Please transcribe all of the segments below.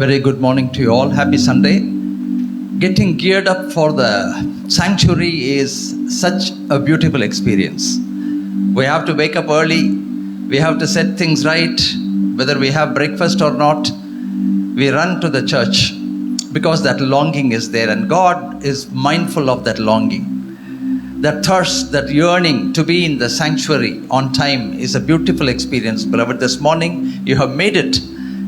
Very good morning to you all. Happy Sunday. Getting geared up for the sanctuary is such a beautiful experience. We have to wake up early. We have to set things right. Whether we have breakfast or not, we run to the church because that longing is there, and God is mindful of that longing. That thirst, that yearning to be in the sanctuary on time is a beautiful experience. Beloved, this morning you have made it.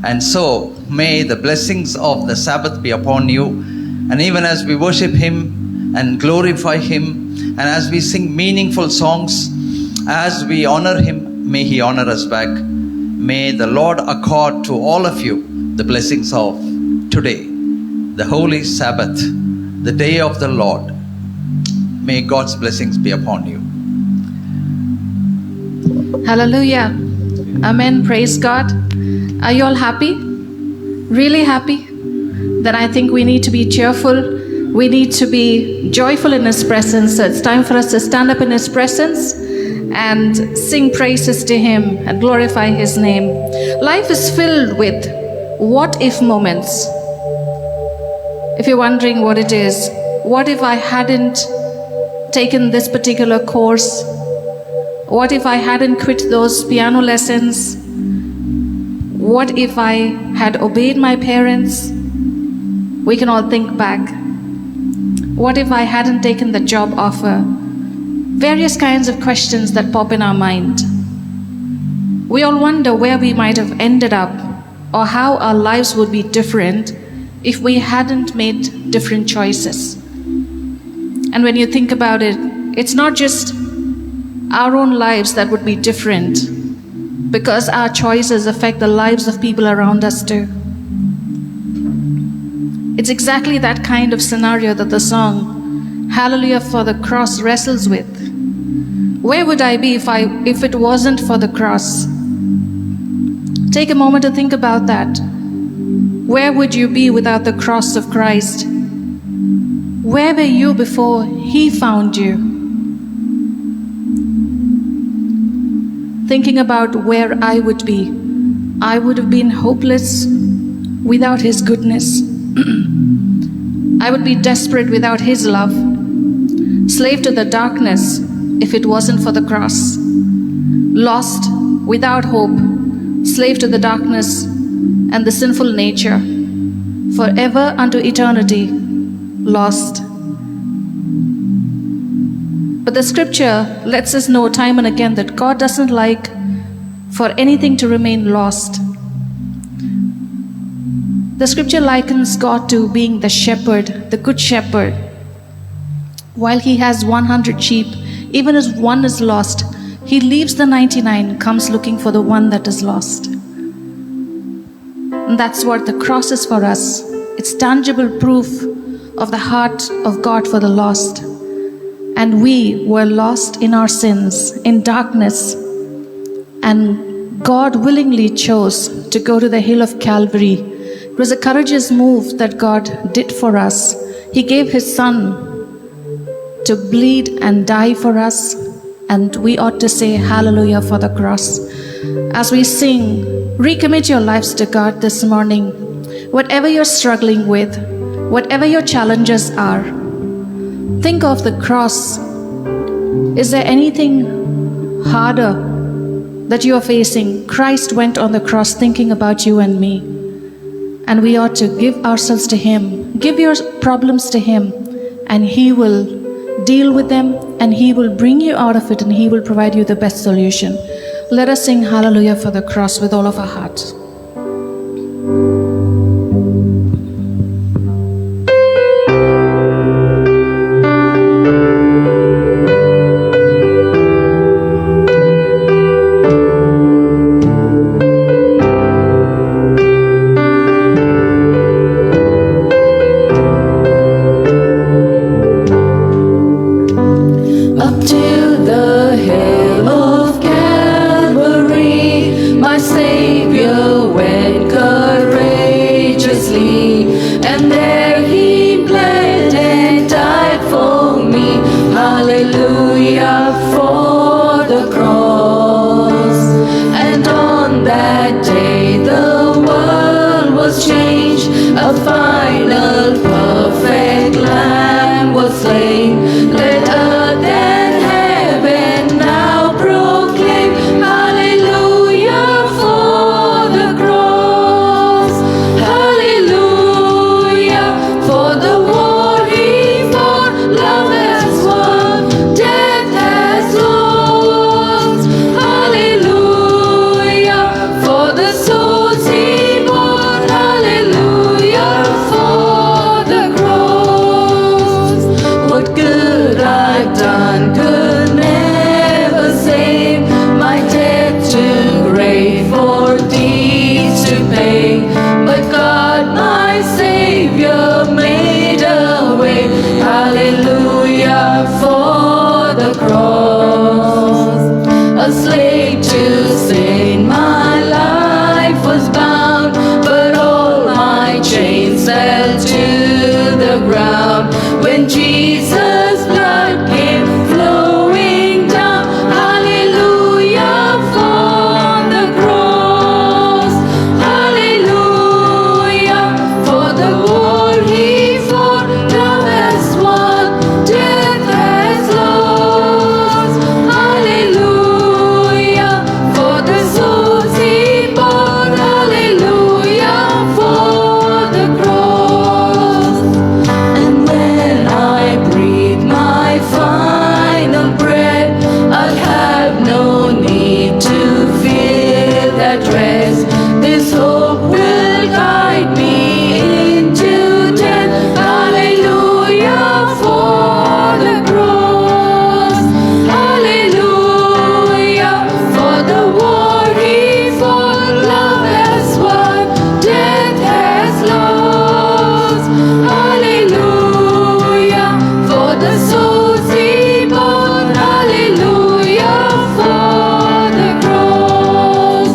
And so may the blessings of the Sabbath be upon you. And even as we worship Him and glorify Him, and as we sing meaningful songs, as we honor Him, may He honor us back. May the Lord accord to all of you the blessings of today, the holy Sabbath, the day of the Lord. May God's blessings be upon you. Hallelujah. Amen. Praise God. Are you all happy? Really happy? Then I think we need to be cheerful. We need to be joyful in His presence. So it's time for us to stand up in His presence and sing praises to Him and glorify His name. Life is filled with what if moments. If you're wondering what it is, what if I hadn't taken this particular course? What if I hadn't quit those piano lessons? What if I had obeyed my parents? We can all think back. What if I hadn't taken the job offer? Various kinds of questions that pop in our mind. We all wonder where we might have ended up or how our lives would be different if we hadn't made different choices. And when you think about it, it's not just our own lives that would be different, because our choices affect the lives of people around us too. It's exactly that kind of scenario that the song Hallelujah for the Cross wrestles with. Where would I be if it wasn't for the cross? Take a moment to think about that. Where would you be without the cross of Christ? Where were you before He found you? Thinking about where I would be, I would have been hopeless without His goodness. I would be desperate without His love, slave to the darkness if it wasn't for the cross, lost without hope, slave to the darkness and the sinful nature, forever unto eternity, lost. But the scripture lets us know time and again that God doesn't like for anything to remain lost. The scripture likens God to being the shepherd, the good shepherd. While He has 100 sheep, even as one is lost, He leaves the 99, comes looking for the one that is lost. And that's what the cross is for us. It's tangible proof of the heart of God for the lost. And we were lost in our sins, in darkness. And God willingly chose to go to the hill of Calvary. It was a courageous move that God did for us. He gave His Son to bleed and die for us. And we ought to say hallelujah for the cross. As we sing, recommit your lives to God this morning. Whatever you're struggling with, whatever your challenges are, think of the cross. Is there anything harder that you are facing? Christ went on the cross thinking about you and me. And we ought to give ourselves to Him. Give your problems to Him, and He will deal with them, and He will bring you out of it, and He will provide you the best solution. Let us sing hallelujah for the cross with all of our hearts. that day the world was changed. a final perfect Lamb was slain. Let earth and heaven now proclaim, hallelujah for the cross. Hallelujah for the war he fought. Love has won, death has lost. Hallelujah for the souls he bought. Hallelujah for the cross. What good I've done could never save. My debt too great for deeds to pay. But God my Savior made a way. Hallelujah for the cross. A slave to sin, my life was bound, but all my chains fell to the ground when Jesus' blood came flowing down. Hallelujah for the cross. Hallelujah for the war he fought. Love has won, death has lost. Hallelujah for the souls he bought. Hallelujah for the cross. And when I breathe my final breath, I'll have no need to fear that rest. This hope will guide me into death. Hallelujah for the cross. Hallelujah for the war he fought. Love has won, death has lost. Hallelujah for the souls he bought. Hallelujah for the cross.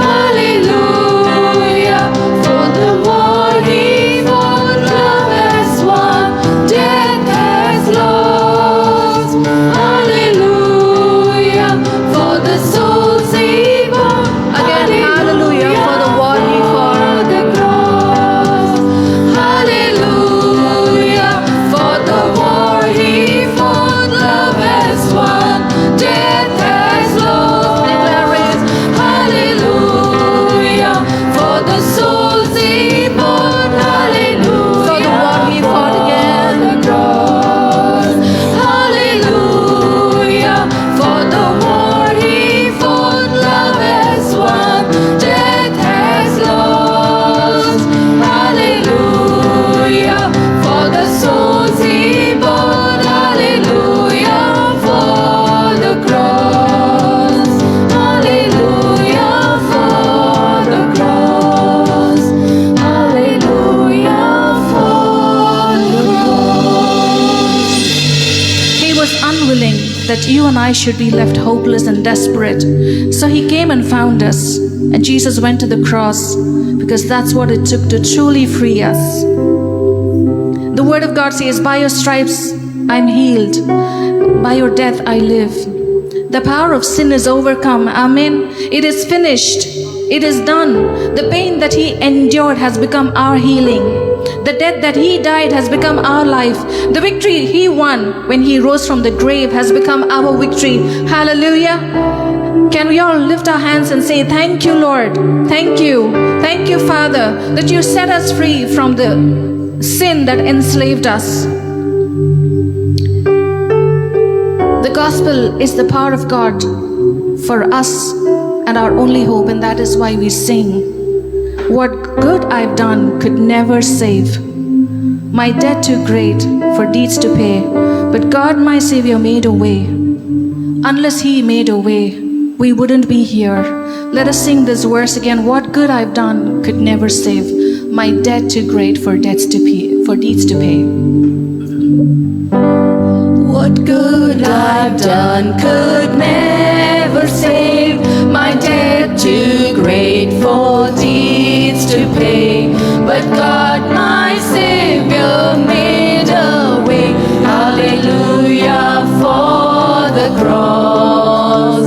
Hallelujah for the war he fought. Love has won, death has lost. Hallelujah for the souls he bought. Again, hallelujah for the war he fought. The cross. Hallelujah for the war he fought. Love has won, death has lost. Declaring hallelujah for the souls he bought. Hallelujah for the war he fought again. The cross. Hallelujah for the war he fought. Love has won, death has lost. Hallelujah for the souls he bought. Hallelujah for the cross. Hallelujah for the cross. Hallelujah for the cross. He was unwilling that you and I should be left hopeless and desperate. So he came and found us. And Jesus went to the cross because that's what it took to truly free us. The word of God says, by your stripes I'm healed. By your death I live. The power of sin is overcome. Amen. It is finished. It is done. The pain that he endured has become our healing. The death that he died has become our life. The victory he won when he rose from the grave has become our victory. Hallelujah. Can we all lift our hands and say, thank you, Lord. Thank you. Thank you, Father, that you set us free from the sin that enslaved us. The gospel is the power of God for us and our only hope, and that is why we sing. What good I've done could never save. My debt too great for deeds to pay, but God my Savior made a way. Unless he made a way, we wouldn't be here. Let us sing this verse again. What good I've done could never save. My debt too great for deeds to pay. What good I've done could never save. My debt too great for deeds to pay. But God my Savior made a way. Hallelujah for the cross.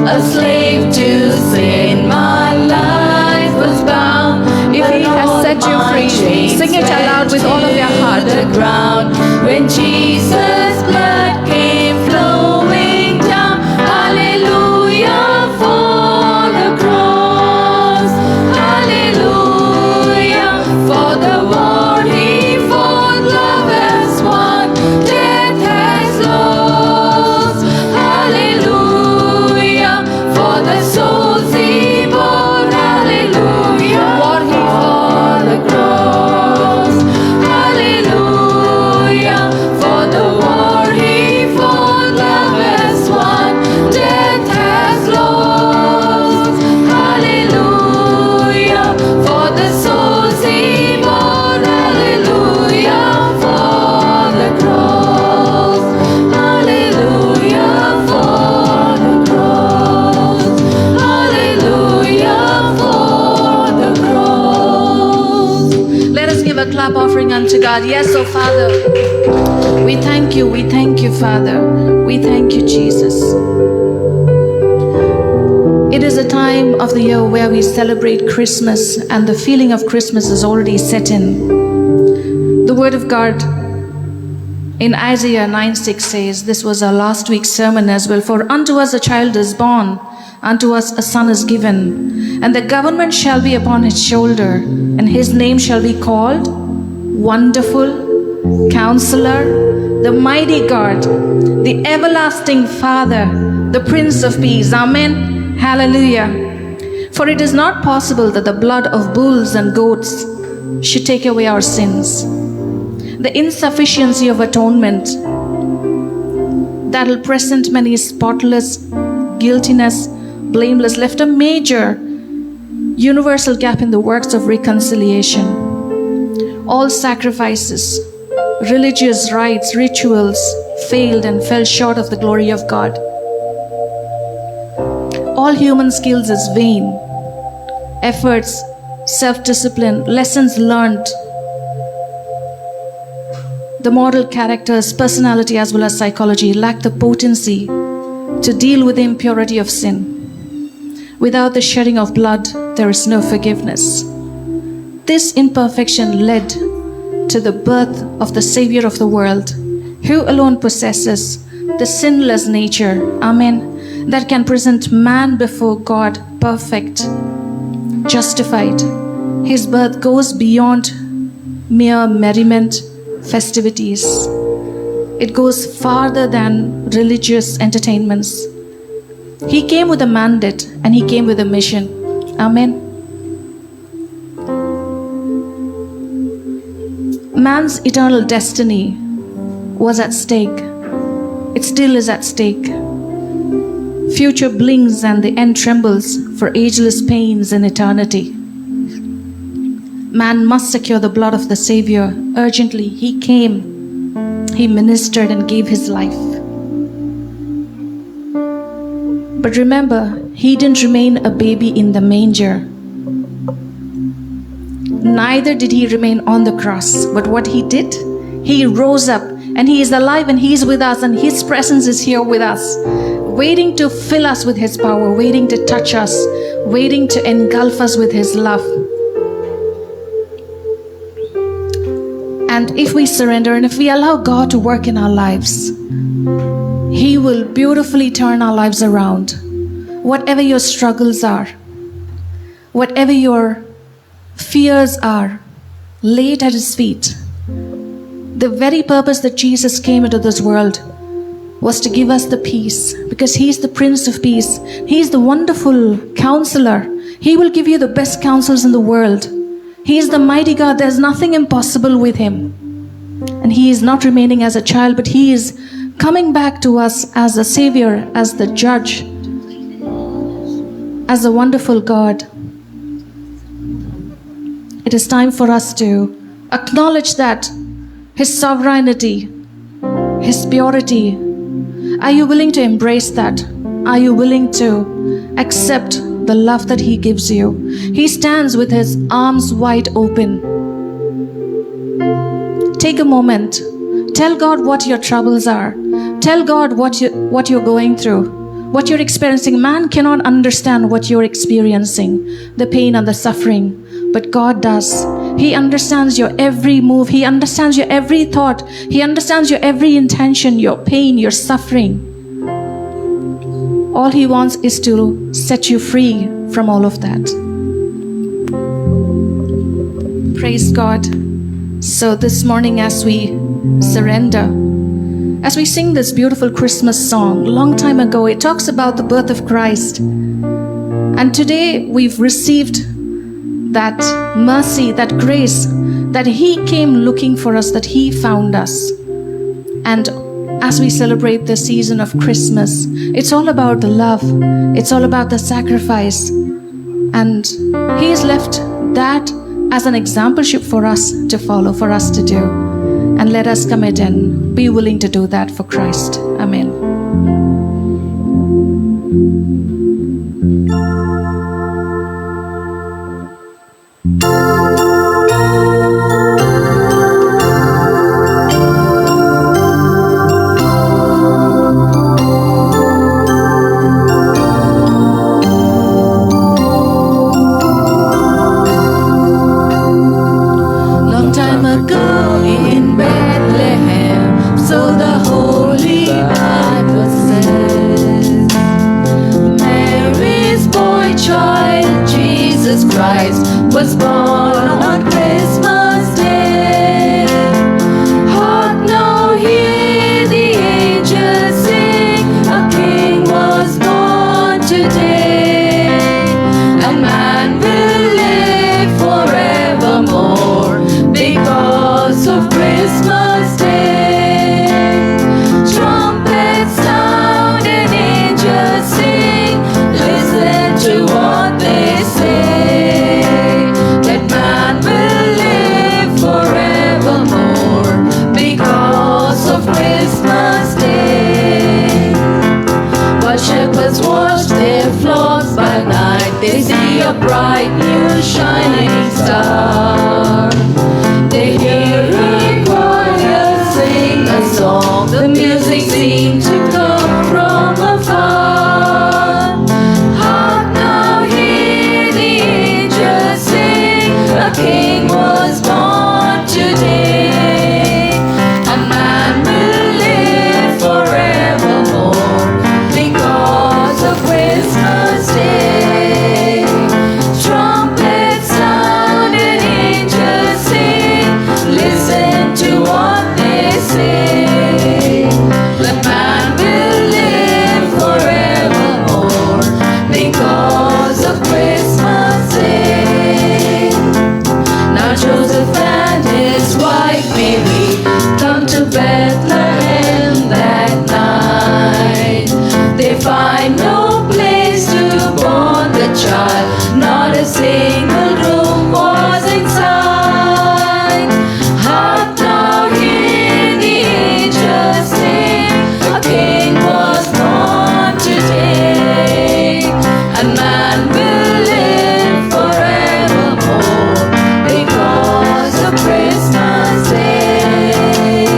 A slave to sin, my life was bound. If he has set you free, with all of your heart. The ground when Jesus' blood came flowing down. Hallelujah for the cross. Hallelujah for the war he fought. Love has won, death has lost. Hallelujah for the souls he bought. Hallelujah for the cross. Hallelujah for the war he fought. Love has won, death has lost. Hallelujah for the souls he bought. Hallelujah for the cross. Hallelujah for the cross. Hallelujah for the cross. Let us give a clap offering unto God. Yes, oh Father, we thank you, Father. We thank you, Jesus. It is a time of the year where we celebrate Christmas, and the feeling of Christmas is already set in. The Word of God in Isaiah 9:6 says, this was our last week's sermon as well, for unto us a child is born, unto us a son is given, and the government shall be upon his shoulder, and his name shall be called Wonderful, Counselor, the Mighty God, the Everlasting Father, the Prince of Peace. Amen. Hallelujah. For it is not possible that the blood of bulls and goats should take away our sins. The insufficiency of atonement that will present many spotless, guiltiness, blameless, left a major universal gap in the works of reconciliation. All sacrifices, religious rites, rituals failed and fell short of the glory of God. All human skills is vain. Efforts, self-discipline, lessons learned, the moral characters, personality as well as psychology lack the potency to deal with the impurity of sin. Without the shedding of blood, there is no forgiveness. This imperfection led to the birth of the Savior of the world, who alone possesses the sinless nature, amen, that can present man before God perfect, justified. His birth goes beyond mere merriment, festivities. It goes farther than religious entertainments. He came with a mandate and he came with a mission. Amen. Man's eternal destiny was at stake. It still is at stake. Future blinks and the end trembles for ageless pains in eternity. Man must secure the blood of the Savior urgently. He came, he ministered and gave his life. But remember, he didn't remain a baby in the manger. Neither did he remain on the cross. But what he did, he rose up and he is alive and he is with us, and his presence is here with us, waiting to fill us with his power, waiting to touch us, waiting to engulf us with his love. And if we surrender and if we allow God to work in our lives, he will beautifully turn our lives around. Whatever your struggles are, whatever your fears are, lay it at his feet. The very purpose that Jesus came into this world was to give us the peace, because he is the Prince of Peace. He is the wonderful counselor. He will give you the best counsels in the world. He is the mighty God. There's nothing impossible with him. And he is not remaining as a child, but he is coming back to us as a Savior, as the Judge, as a wonderful God. It is time for us to acknowledge that his sovereignty, his purity. Are you willing to embrace that? Are you willing to accept the love that he gives you? He stands with his arms wide open. Take a moment. Tell God what your troubles are. Tell God what you're going through, what you're experiencing. Man cannot understand what you're experiencing, the pain and the suffering, but God does. He understands your every move. He understands your every thought. He understands your every intention, your pain, your suffering. All He wants is to set you free from all of that. Praise God. So this morning, as we surrender, as we sing this beautiful Christmas song, long time ago, it talks about the birth of Christ. And today we've received that mercy, that grace, that He came looking for us, that He found us. And as we celebrate the season of Christmas, it's all about the love. It's all about the sacrifice. And He's left that as an exampleship for us to follow, for us to do. And let us commit and be willing to do that for Christ. Amen. Long time ago in Bethlehem, so the Holy Bible says, Mary's boy child, Jesus Christ, was born on Christmas Day. Hark now, hear the angels sing, a King was born today. A man will live forevermore because of Christmas Day. Trumpets sound and angels sing, listen to what they say. That man will live forevermore because of Christmas Day. While shepherds watch their flocks by night, they see a bright new shining star. They hear a choir sing a song, the music seems to come from afar. Hark now, hear the angels sing, a King was born today. A man will live forevermore because of Christmas Day. Trumpets sound and angels sing, listen to what they say. The man will live forevermore because of Christmas Day. Now Joseph and his wife Mary come to Bethlehem that night. They find no place to born the child, not a single room was inside. Hark now, hear the angels sing, a King was born today. A man will live forevermore because of Christmas Day.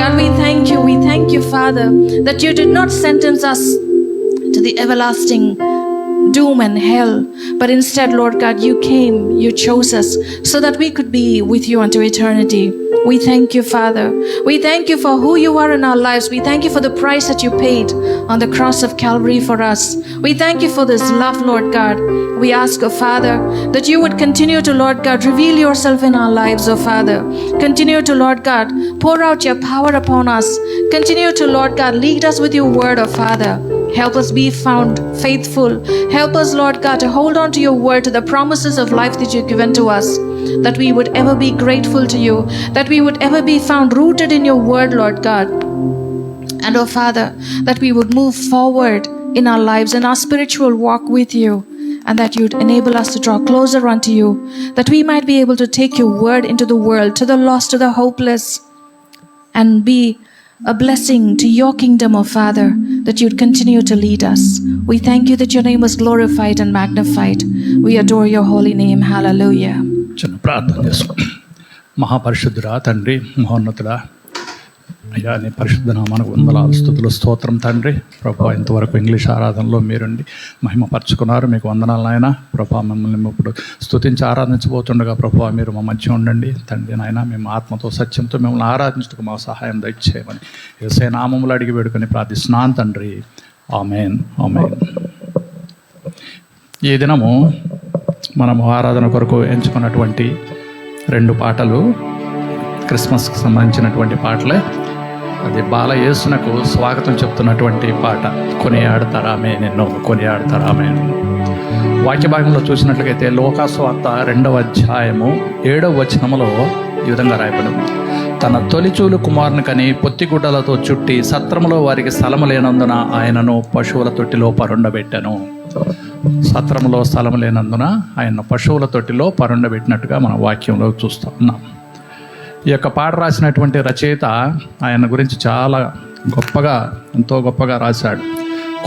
God, we thank you, Father, that you did not sentence us to the everlasting doom and hell, but instead, Lord God, you came, you chose us so that we could be with you unto eternity. We thank you, Father. We thank you for who you are in our lives. We thank you for the price that you paid on the cross of Calvary for us. We thank you for this love, Lord God. We ask, oh Father, that you would continue to, Lord God, reveal yourself in our lives, oh Father. Continue to, Lord God, pour out your power upon us. Continue to, Lord God, lead us with your word, oh Father. Help us be found faithful. Help us, Lord God, to hold on to your word, to the promises of life that you've given to us, that we would ever be grateful to you, that we would ever be found rooted in your word, Lord God. And, oh Father, that we would move forward in our lives, in our spiritual walk with you, and that you'd enable us to draw closer unto you, that we might be able to take your word into the world, to the lost, to the hopeless, and be a blessing to your kingdom, O Father, that you'd continue to lead us. We thank you that your name was glorified and magnified. We adore your holy name. Hallelujah. చిన్న ప్రార్థన చేసుకుంటాం. మహాపరిశుద్ధుడా తండ్రి, మహోన్నతుడా, అయ్యా నీ పరిశుద్ధ నామానికి వందనాలు, స్తుతులు, స్తోత్రం తండ్రి. ప్రభా, ఇంతవరకు ఇంగ్లీష్ ఆరాధనలో మీరుండి మహిమపరుచుకున్నారు, మీకు వందనాలు నాయన. ప్రభా, మిమ్మల్ని ఇప్పుడు స్తుతించి ఆరాధించబోతుండగా ప్రభా మీరు మా మధ్య ఉండండి తండ్రి నాయన. మేము ఆత్మతో సత్యంతో మిమ్మల్ని ఆరాధించడానికి మా సహాయం దయచేయమని యేసయ్య నామములో అడిగి వేడుకొని ప్రార్థిస్తున్నాను తండ్రి. ఆమేన్, ఆమేన్. ఈ దినము మనము ఆరాధన కొరకు ఎంచుకున్నటువంటి 2 పాటలు క్రిస్మస్కి సంబంధించినటువంటి పాటలే. అది బాల యేసునకు స్వాగతం చెప్తున్నటువంటి పాట, కొనియాడతారామే నిన్ను, కొనియాడతారామే. వాక్య భాగంలో చూసినట్లయితే లోకాసువార్త 2వ అధ్యాయము 7వ వచనములో ఈ విధంగా రాయబడింది. తన తొలిచూలు కుమారుని కని పొత్తిగుడ్డలతో చుట్టి సత్రములో వారికి స్థలము లేనందున ఆయనను పశువుల తొట్టిలో పరుండబెట్టెను. సత్రములో స్థలం లేనందున ఆయన పశువుల తొట్టిలో పరుండబెట్టినట్టుగా మన వాక్యంలో చూస్తూ ఉన్నాం. ఈ యొక్క పాట రాసినటువంటి రచయిత ఆయన గురించి చాలా గొప్పగా, ఎంతో గొప్పగా రాశాడు.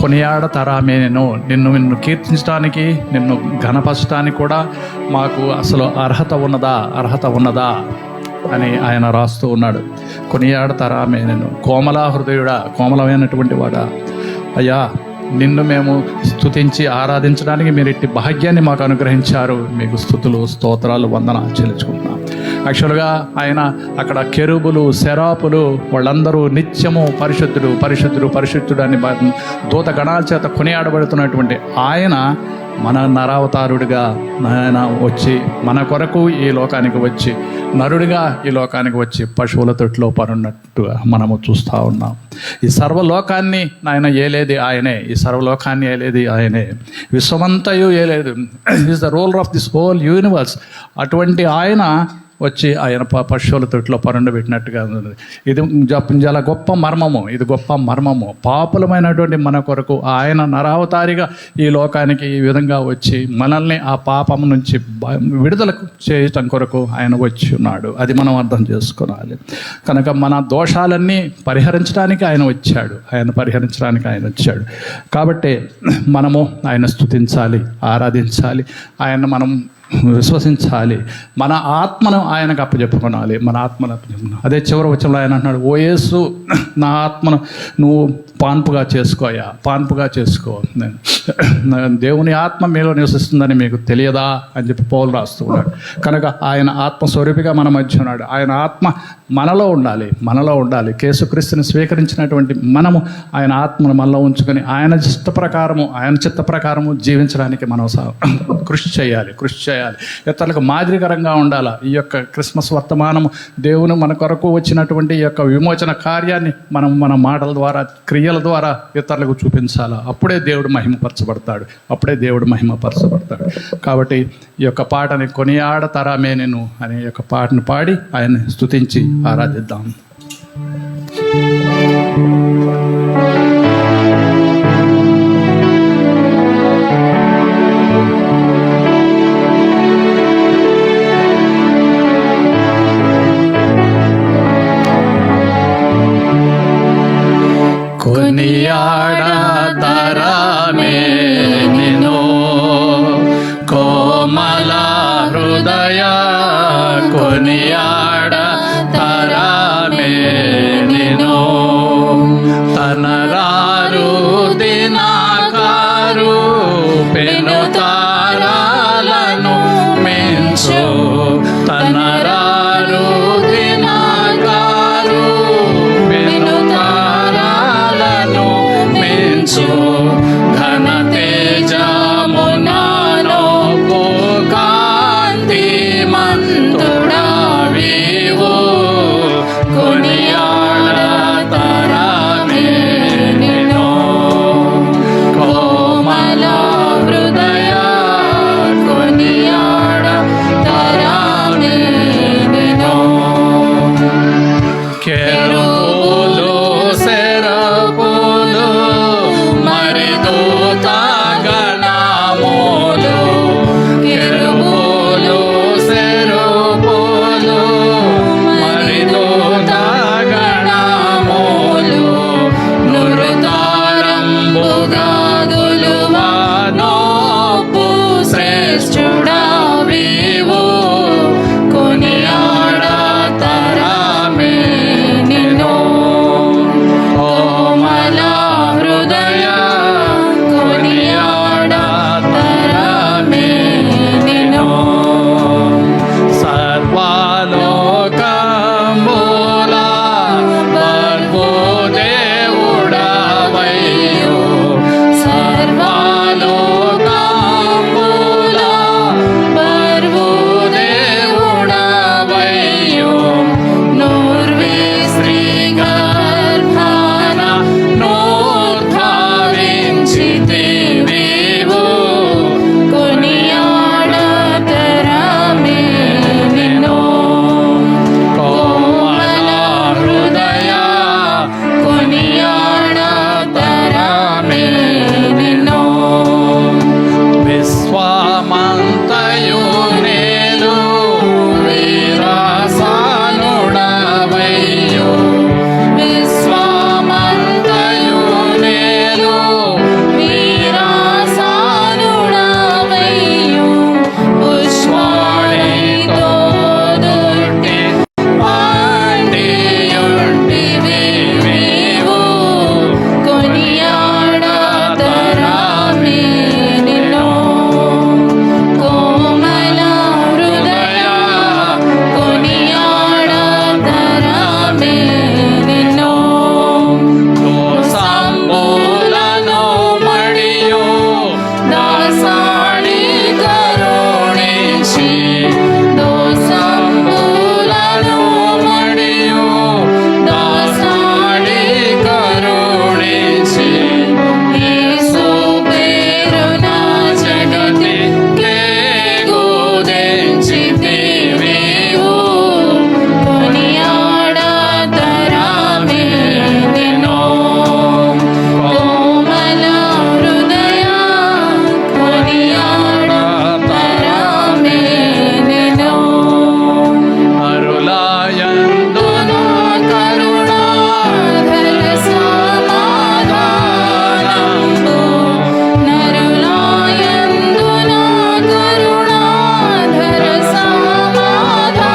కొనియాడతారామే నిన్ను కీర్తించడానికి, నిన్ను ఘనపరచడానికి కూడా మాకు అసలు అర్హత ఉన్నదా అని ఆయన రాస్తూ ఉన్నాడు. కొనియాడతారామే కోమలా హృదయుడా, కోమలమైనటువంటి వాడా, అయ్యా నిన్ను మేము స్తుతించి ఆరాధించడానికి మీరు ఇట్టి భాగ్యాన్ని మాకు అనుగ్రహించారు. మీకు స్తుతులు, స్తోత్రాలు, వందనాలు చెల్లించుకుంటున్నాం. యాక్చువల్గా ఆయన అక్కడ కెరూబులు, సెరాపులు వాళ్ళందరూ నిత్యము పరిశుద్ధుడు పరిశుద్ధుడు పరిశుద్ధుడు అని దూత గణాల చేత కొనియాడబడుతున్నటువంటి ఆయన మన నరావతారుడిగా ఆయన వచ్చి మన కొరకు ఈ లోకానికి వచ్చి, నరుడిగా ఈ లోకానికి వచ్చి పశువుల తొట్టిలో పరున్నట్టుగా మనము చూస్తూ ఉన్నాం. ఈ సర్వలోకాన్ని ఆయన ఏలేది ఆయనే, ఈ సర్వలోకాన్ని ఏలేది ఆయనే, విశ్వమంతయు ఏలేదు. Is the ruler of this whole universe. అటువంటి ఆయన వచ్చి ఆయన పశువుల తొట్టిలో పరుండబెట్టినట్టుగా ఉంది. ఇది చాలా గొప్ప మర్మము, ఇది గొప్ప మర్మము. పాపులమైనటువంటి మన కొరకు ఆయన నరావతారిగా ఈ లోకానికి ఈ విధంగా వచ్చి మనల్ని ఆ పాపం నుంచి విడుదల చేయటం కొరకు ఆయన వచ్చి ఉన్నాడు. అది మనం అర్థం చేసుకోవాలి. కనుక మన దోషాలన్నీ పరిహరించడానికి ఆయన వచ్చాడు, పరిహరించడానికి ఆయన వచ్చాడు. కాబట్టి మనము ఆయన స్తుతించాలి, ఆరాధించాలి, ఆయన మనం విశ్వసించాలి, మన ఆత్మను ఆయనకు అప్పచెప్పుకోవాలి, మన ఆత్మను అప్పచెప్పుకోవాలి. అదే చివరి వచనంలో ఆయన అంటున్నాడు, ఓ యేసు నా ఆత్మను నువ్వు పాన్పుగా చేసుకోయా, పాన్పుగా చేసుకో, దేవుని ఆత్మ మీలో నివసిస్తుందని మీకు తెలియదా అని చెప్పి పౌలు రాస్తూ ఉన్నాడు. కనుక ఆయన ఆత్మస్వరూపిగా మన మధ్య ఉన్నాడు. ఆయన ఆత్మ మనలో ఉండాలి. యేసుక్రీస్తుని స్వీకరించినటువంటి మనము ఆయన ఆత్మను మనలో ఉంచుకొని ఆయన చిత్త ప్రకారము జీవించడానికి మనం కృషి చేయాలి. ఇతరులకు మాదిరికరంగా ఉండాలి. ఈ యొక్క క్రిస్మస్ వర్తమానము దేవుని మన కొరకు వచ్చినటువంటి ఈ యొక్క విమోచన కార్యాన్ని మనం మన మాటల ద్వారా, క్రియల ద్వారా ఇతరులకు చూపించాలా. అప్పుడే దేవుడు మహిమపరచబడతాడు. కాబట్టి ఈ యొక్క పాటని కొనియాడతారామే నేను అనే యొక్క పాటను పాడి ఆయన్ని స్తుతించి ఆరాధిద్దాం. కొనియాడతారామే నిన్ను కోమల హృదయ, కొనియాడతారామే నిన్ను తనరారు దినాకారు పెను తారాలను మించు తనరారు దినాకారు పెను తారాలను మించు ఘన తేజమునాను కాంతి మంతుడా వీవు కొనియాడ తరమే నిన్ను కోమల హృదయ కొనియాడ తరమే నిన్ను కెరూబులు సెరపులు మరి దూతగణములు కెరూబులు సెరపులు మరి దూతగణములు నురుతారంబుగా గొలువనొప్పు శ్రేష్ఠుడా వీవు కొనియాడ తరమే నిన్ను కోమల హృదయ కొనియాడ తరమే నిన్ను సర్వలోకముల బర్వు దేవుడవయ్యో సర్వలోకముల బర్వు దేవుడవయ్యో నూర్వి శ్రీ గర్భాన నోద్భవించితివివు కొనియాడ తరమే నిన్ను కోమల హృదయ కొనియాడ తరమే నిన్ను విశ్వమంతయు నేలు వీరసానుడవయ్యో విశ్వమంతయు నేలు వీరసానుడవయ్యో పుష్పాణితో దుట్టి పాండియుంటివి వీవు కొనియాడ తరమే నిన్ను కోమల హృదయ కొనియాడ తరమే నిన్ను దోసంబులను మడియు దాసాడి కరుణించి దోసంబులను మడియు దాసాడి కరుణించి యేసు పేరున జగతి కేగుదెంచితివివు కొనియాడ తరమే నిన్ను కోమల హృదయ కొనియాడ తరమే నిన్ను అరులాయందున కరుణాధర సమాధానంబు నరులాయందున కరుణాధర సమాధానంబు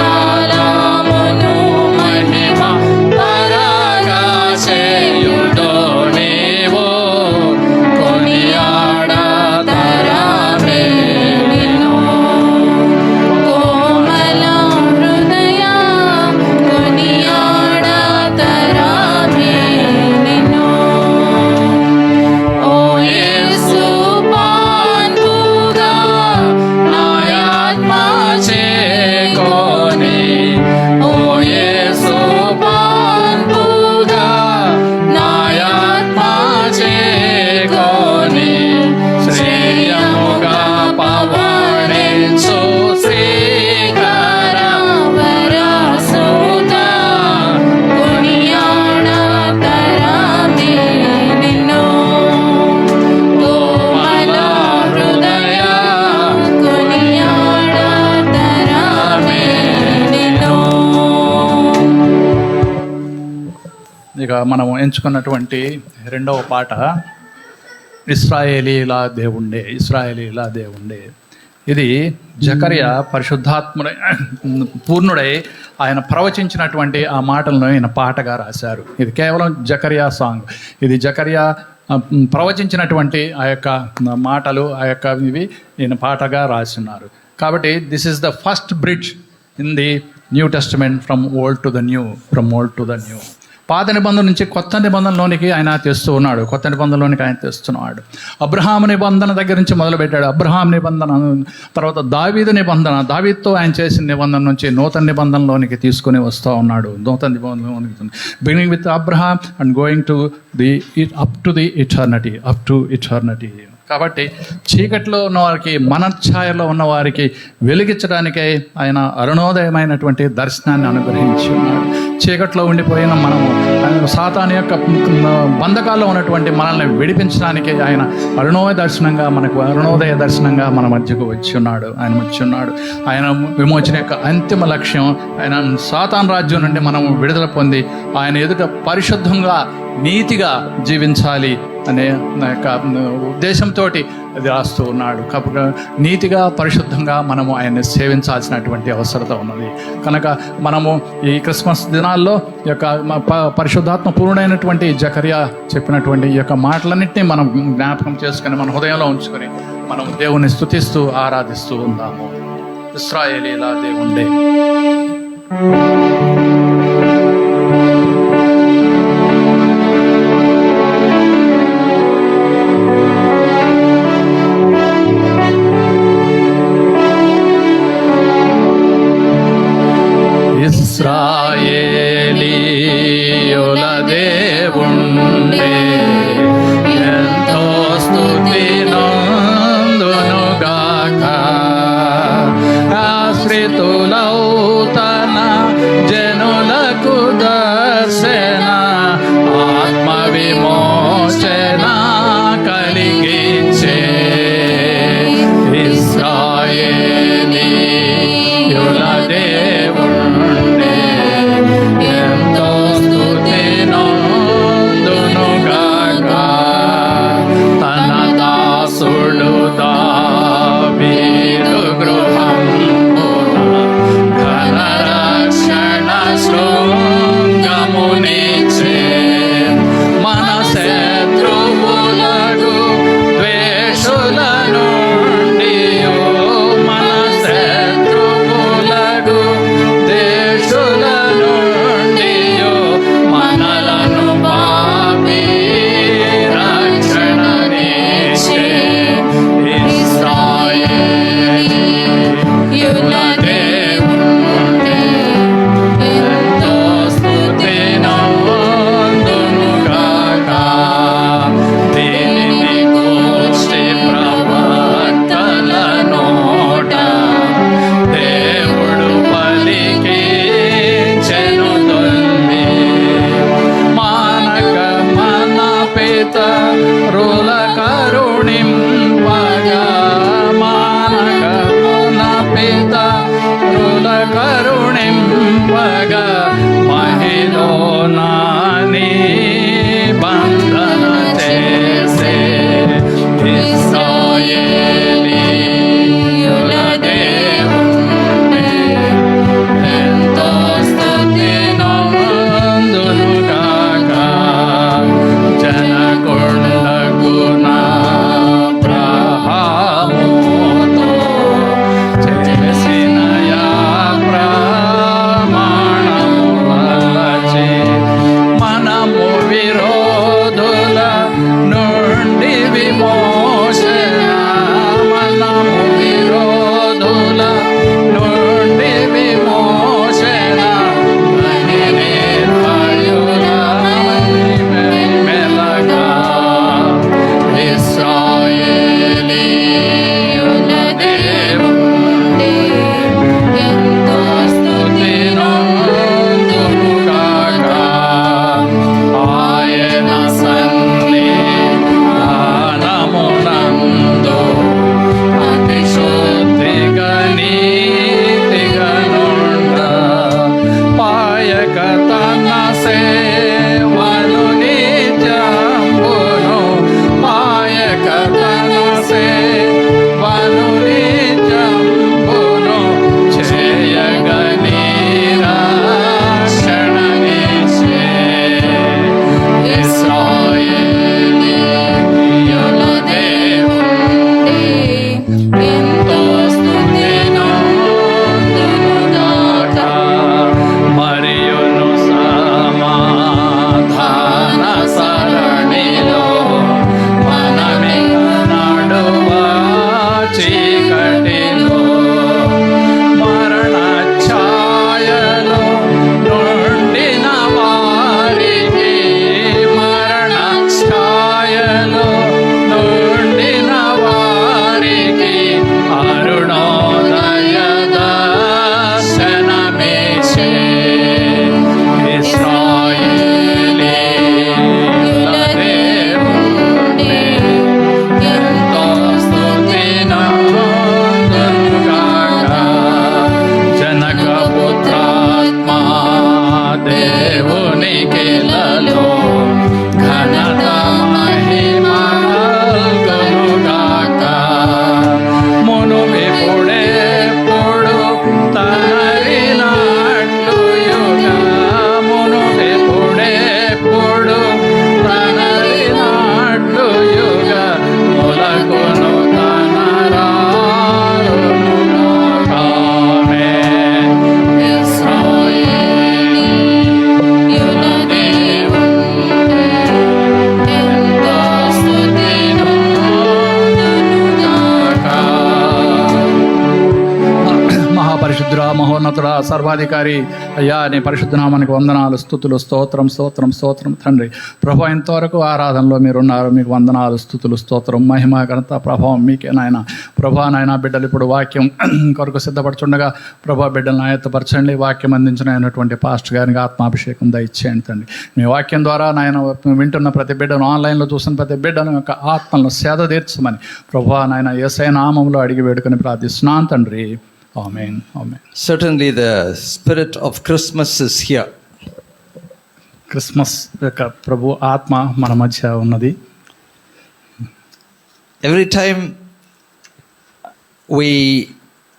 చిరకాలమును మహిమ పరగా చేయుడో నీవు కొనియాడ తరమే నిన్ను కోమల హృదయ కొనియాడ తరమే నిన్ను ఓ యేసు పాన్పుగా నాయాత్మ చేకొని ఓ యేసు పాన్పుగా నాయాత్మ చేకొని శ్రేయముగా పవనించు శ్రీకర వరసుత కొనియాడ తరమే నిన్ను కోమల హృదయ కొనియాడ తరమే నిన్ను ఇక మనం ఎంచుకున్నటువంటి రెండవ పాట ఇశ్రాయేలీలా దేవుండే ఇది జకర్యా పరిశుద్ధాత్ముడై పూర్ణుడై ఆయన ప్రవచించినటువంటి ఆ మాటలను ఈయన పాటగా రాశారు. ఇది కేవలం జకర్యా సాంగ్. ఇది జకర్యా ప్రవచించినటువంటి ఆ యొక్క మాటలు, ఆ యొక్క ఇవి ఈయన పాటగా రాస్తున్నారు. కాబట్టి this is the first bridge in the new testament from old to the new, from old to the new. పాత నిబంధన నుంచి కొత్త నిబంధనలోనికి ఆయన తెస్తూ ఉన్నాడు, కొత్త నిబంధనలోనికి ఆయన తెస్తున్నాడు. అబ్రహాము నిబంధన దగ్గర నుంచి మొదలుపెట్టాడు. అబ్రహాం నిబంధన తర్వాత దావీదు నిబంధన, దావీదుతో ఆయన చేసిన నిబంధన నుంచి నూతన నిబంధనలోనికి తీసుకుని వస్తూ ఉన్నాడు. నూతన నిబంధనలోనికి beginning with Abraham and going to the up to the eternity, up to eternity. కాబట్టి చీకట్లో ఉన్న వారికి, మనఛాయలో ఉన్న వారికి వెలిగించడానికై ఆయన అరుణోదయమైనటువంటి దర్శనాన్ని అనుగ్రహించి ఉన్నాడు. చీకట్లో ఉండిపోయిన మనము సాతాను యొక్క బంధకాల్లో ఉన్నటువంటి మనల్ని విడిపించడానికి ఆయన అరుణోదయ దర్శనంగా మన మధ్యకు వచ్చి ఉన్నాడు. ఆయన విమోచన యొక్క అంతిమ లక్ష్యం, ఆయన సాతాను రాజ్యం నుండి మనము విడుదల పొంది ఆయన ఎదుట పరిశుద్ధంగా నీతిగా జీవించాలి అనే నా యొక్క ఉద్దేశంతో అది రాస్తూ ఉన్నాడు. కాబట్టి నీతిగా పరిశుద్ధంగా మనము ఆయన్ని సేవించాల్సినటువంటి అవసరత ఉన్నది. కనుక మనము ఈ క్రిస్మస్ దినాల్లో ఈ యొక్క పరిశుద్ధాత్మ పూర్ణైనటువంటి జకర్యా చెప్పినటువంటి ఈ యొక్క మాటలన్నింటినీ మనం జ్ఞాపకం చేసుకొని మన హృదయంలో ఉంచుకొని మనం దేవుని స్తుతిస్తూ ఆరాధిస్తూ ఉందాము. ఇశ్రాయేలీలా దేవుండే. ఇశ్రాయేలీయుల దేవుండే, ఎంతో స్తుతి నందునుగాక. ఆశ్రితులౌ తన జనులకు దర్శన, ఆత్మ విమోచన కలిగించే. ఇశ్రాయేలీయుల దేవుండే, ఎంతో స్తుతి నందునుగాక. తన దాసుడు దావీదు గృహంబున ఘన సర్వాధికారి అయ్యా నీ పరిశుద్ధ నామానికి వందనాలు, స్తుతులు, స్తోత్రం స్తోత్రం స్తోత్రం తండ్రి. ప్రభా ఇంతవరకు ఆరాధనలో మీరున్నారు, మీకు వందనాలు, స్తుతులు, స్తోత్రం, మహిమ, ఘనత, ప్రభావం మీకే నాయన. ప్రభా నాయన బిడ్డలు ఇప్పుడు వాక్యం కొరకు సిద్ధపడుతుండగా ప్రభా బిడ్డలను ఆయత్తపరచండి. వాక్యం అందించినటువంటి పాస్టర్ గారికి ఆత్మాభిషేకం దయచేయండి తండ్రి. మీ వాక్యం ద్వారా నాయన వింటున్న ప్రతి బిడ్డను, ఆన్లైన్లో చూసిన ప్రతి బిడ్డను యొక్క ఆత్మలను సేద తీర్చమని ప్రభా నాయన యేసయ్య నామములో అడిగి వేడుకొని ప్రార్థిస్తున్నాను తండ్రి. ఆమేన్. ఆమేన్. Certainly the spirit of Christmas is here. Christmas యొక్క ప్రభు ఆత్మ మన మధ్య ఉన్నది. Every time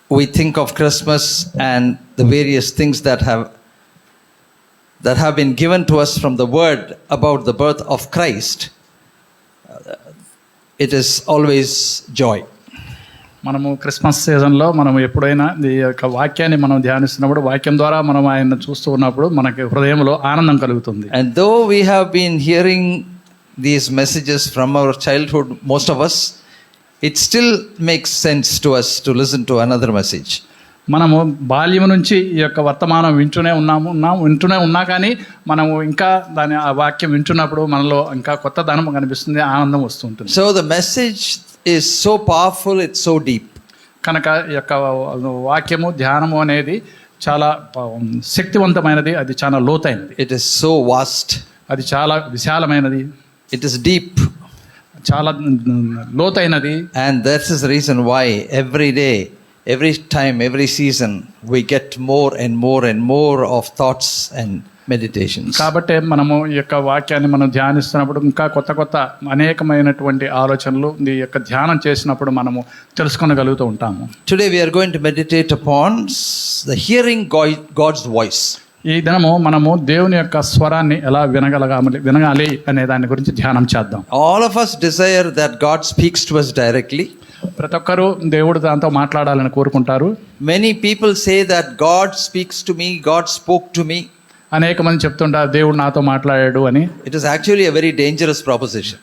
we think of Christmas and the various things that have been given to us from the word about the birth of Christ, it is always joy. మనము Christmas సీజన్లో మనం ఎప్పుడైనా ఈ యొక్క వాక్యాన్ని మనం ధ్యానిస్తున్నప్పుడు, వాక్యం ద్వారా మనం ఆయన చూస్తూ ఉన్నప్పుడు మనకి హృదయంలో ఆనందం కలుగుతుంది. And though we have been hearing these messages from our childhood, most of us, it still makes sense to us to listen to another message. మనము బాల్యం నుంచి ఈ యొక్క వర్తమానం వింటూనే ఉన్నా కానీ మనము ఇంకా ఆ వాక్యం వింటున్నప్పుడు మనలో ఇంకా కొత్త ధనం కనిపిస్తుంది, ఆనందం వస్తుంటుంది. So the message is so powerful, it's so deep. కనుక ఈ యొక్క వాక్యము, ధ్యానము అనేది చాలా శక్తివంతమైనది, అది చాలా లోతైనది, It is so vast, అది చాలా విశాలమైనది, it is deep. చాలా లోతైనది. And that is the reason why every day, every time, every season, we get more and more and more of thoughts and meditations. కాబట్టి మనము ఈ యొక్క వాక్యాన్ని మనం ధ్యానిస్తున్నప్పుడు ఇంకా కొత్త కొత్త అనేకమైనటువంటి ఆలోచనలు ఈ యొక్క ధ్యానం చేసినప్పుడు మనము తెలుసుకోగలుగుతూ ఉంటాము. Today we are going to meditate upon the hearing God's voice. ఈ దినము మనము దేవుని యొక్క స్వరాన్ని ఎలా వినగాలి అనే దాని గురించి ధ్యానం చేద్దాం. All of us desire that God speaks to us directly. ప్రతి ఒక్కరూ దేవుడు దాంతో మాట్లాడాలని కోరుకుంటారు. Many people say that God speaks to me, God spoke to me. అనేక మంది చెప్తుంటారు దేవుడు నాతో మాట్లాడాడు అని. It is actually a very dangerous proposition.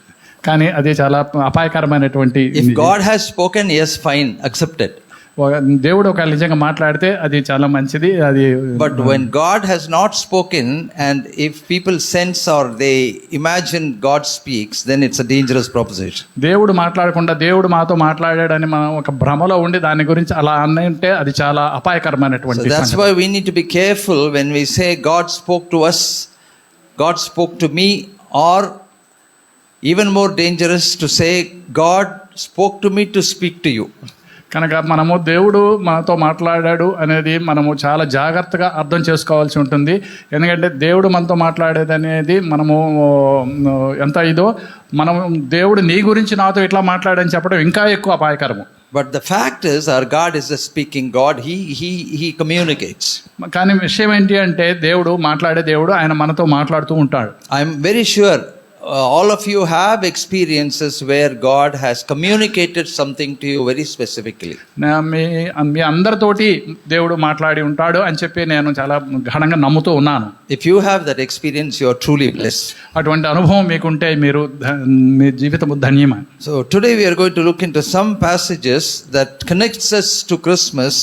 కానీ అది చాలా అపాయకరమైనటువంటి. If God has spoken, yes, fine, accepted. దేవుడు ఒక నిజంగా మాట్లాడితే అది చాలా మంచిది. అది But when God has not spoken, and if people sense or they imagine God speaks, then it's a dangerous proposition. దేవుడు మాట్లాడకుండా దేవుడు మాతో మాట్లాడాడని మనం ఒక భ్రమలో ఉండి దాని గురించి అలా అంటే అది చాలా అపాయకరమైనటువంటి. So that's why we need to be careful when we say God spoke to us, God spoke to me, or even more dangerous to say God spoke to me to speak to you. కనుక మనము దేవుడు మనతో మాట్లాడాడు అనేది మనము చాలా జాగ్రత్తగా అర్థం చేసుకోవాల్సి ఉంటుంది. ఎందుకంటే దేవుడు మనతో మాట్లాడేది అనేది మనము ఎంత ఇదో, మనం దేవుడు నీ గురించి నాతో ఇట్లా మాట్లాడని చెప్పడం ఇంకా ఎక్కువ అపాయకరము. But the fact is, our God is a speaking God. He communicates. కానీ విషయం ఏంటి అంటే దేవుడు మాట్లాడే దేవుడు, ఆయన మనతో మాట్లాడుతూ ఉంటాడు. I'm very sure all of you have experiences where God has communicated something to you very specifically. మీ అందరితోటి దేవుడు మాట్లాడి ఉంటాడు అని చెప్పి నేను చాలా ఘనంగా నమ్ముతూ ఉన్నాను. If you have that experience, you are truly blessed. అటువంటి అనుభవం మీకుంటే మీరు మీ జీవితము ధన్యమే. So today we are going to look into some passages that connects us to Christmas,